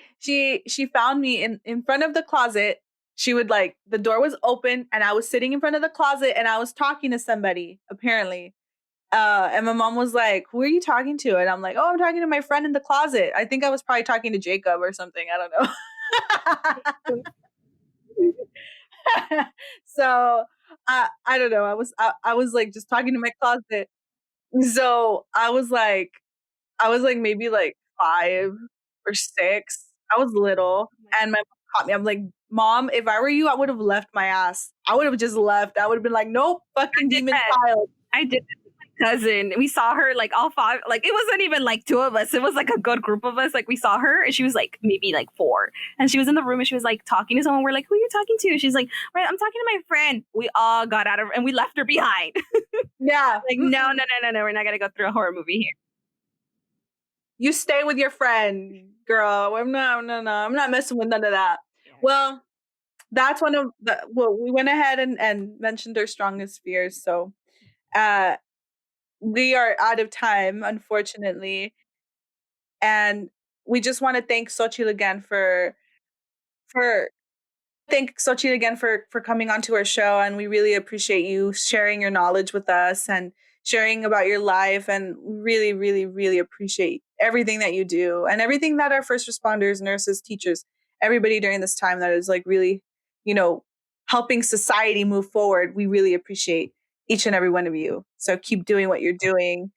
found me in front of the closet. She would like, the door was open and I was sitting in front of the closet and I was talking to somebody, apparently. And my mom was like, "Who are you talking to?" And I'm like, "Oh, I'm talking to my friend in the closet." I think I was probably talking to Jacob or something. I don't know. So I don't know. I was like just talking to my closet. So I was like maybe like 5 or 6. I was little, and my mom caught me. I'm like, "Mom, if I were you, I would have left my ass. I would have just left. I would have been like, nope, fucking demon child."
I did that with my cousin. We saw her like all 5. Like it wasn't even like 2 of us. It was like a good group of us. Like we saw her and she was like maybe like 4. And she was in the room and she was like talking to someone. We're like, "Who are you talking to?" She's like, "Right, I'm talking to my friend." We all got out of and we left her behind.
Yeah.
Like, no. We're not gonna go through a horror movie here.
You stay with your friend, girl. I'm not messing with none of that.
Yeah.
Well, that's one of the, well, we went ahead and mentioned our strongest fears. So we are out of time, unfortunately. And we just want to thank Xochitl again for for coming onto our show, and we really appreciate you sharing your knowledge with us and sharing about your life, and really, really, really appreciate everything that you do and everything that our first responders, nurses, teachers, everybody during this time that is like really, helping society move forward. We really appreciate each and every one of you. So keep doing what you're doing.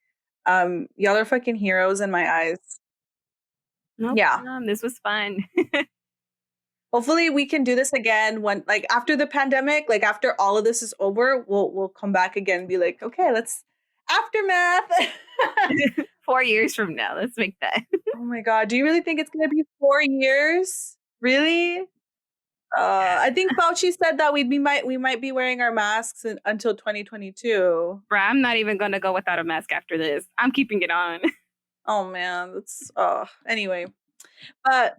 Y'all are fucking heroes in my eyes.
No
Yeah.
problem. This was fun.
Hopefully we can do this again when, like, after the pandemic, like after all of this is over, we'll come back again and be like, okay, let's aftermath.
4 years from now, let's make that.
Oh my God. Do you really think it's going to be 4 years? Really? I think Fauci said that we might be wearing our masks until 2022.
Bruh, I'm not even gonna go without a mask after this. I'm keeping it on.
Oh man, that's anyway. But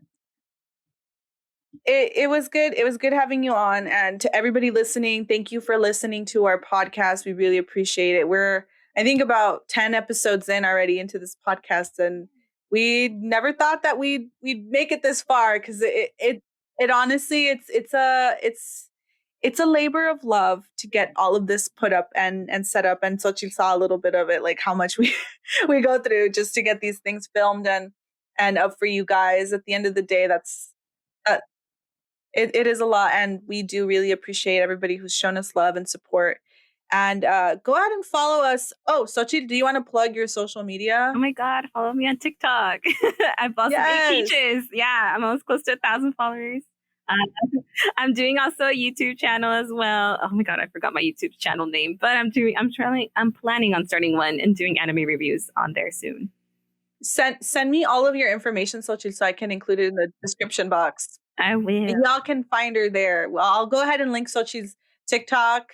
it was good. It was good having you on. And to everybody listening, thank you for listening to our podcast. We really appreciate it. We're, I think, about 10 episodes in already into this podcast, and we never thought that we'd make it this far, because it honestly, it's a labor of love to get all of this put up and set up. And Xochitl saw a little bit of it, like how much we we go through just to get these things filmed and up for you guys. At the end of the day, that's it is a lot, and we do really appreciate everybody who's shown us love and support. And go ahead and follow us. Oh, Xochitl, do you want to plug your social media?
Oh my God, follow me on TikTok. I blossom 8 peaches. Yeah, I'm almost close to 1,000 followers. I'm doing also a YouTube channel as well. Oh my God, I forgot my YouTube channel name, but I'm planning on starting one and doing anime reviews on there soon.
Send me all of your information, Xochitl, so I can include it in the description box.
I will.
And y'all can find her there. Well, I'll go ahead and link Xochitl's TikTok,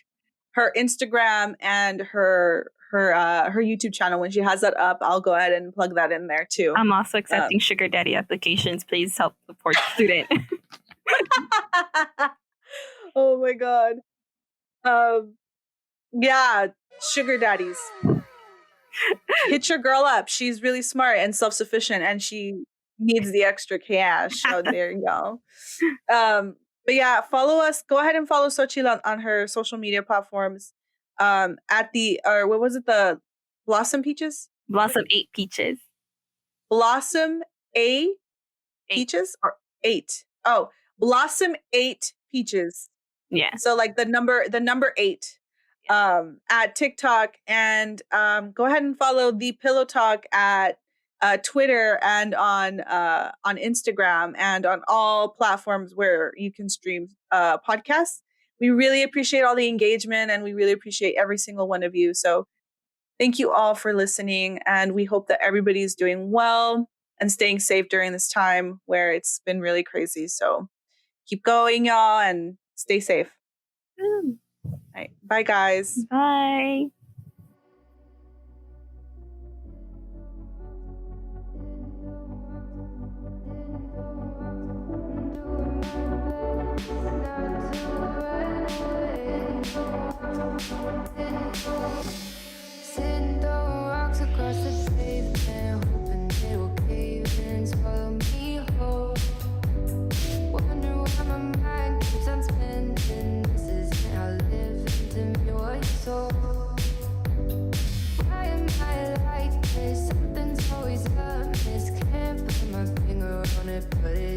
her Instagram, and her YouTube channel. When she has that up, I'll go ahead and plug that in there too.
I'm also accepting sugar daddy applications. Please help support the student.
Oh my God. Yeah, sugar daddies. Hit your girl up. She's really smart and self-sufficient, and she needs the extra cash. So there you go. But yeah, follow us. Go ahead and follow Xochitl on her social media platforms. At the, or what was it? The Blossom Peaches?
Blossom 8 peaches.
Blossom Peaches or 8? Oh, Blossom 8 Peaches.
Yeah.
So like the number 8. At TikTok, and go ahead and follow the Pillow Talk at Twitter and on Instagram and on all platforms where you can stream podcasts. We really appreciate all the engagement, and we really appreciate every single one of you. So thank you all for listening, and we hope that everybody's doing well and staying safe during this time where it's been really crazy. So keep going, y'all, and stay safe. All right. Bye, guys.
Bye.
Bye. Sitting throwing rocks across the pavement, hoping they will cave in and swallow me whole. Wonder why my mind keeps on spinning. This isn't how living to me was sold. Why am I like this? Something's always amiss. Can't put my finger on it, but it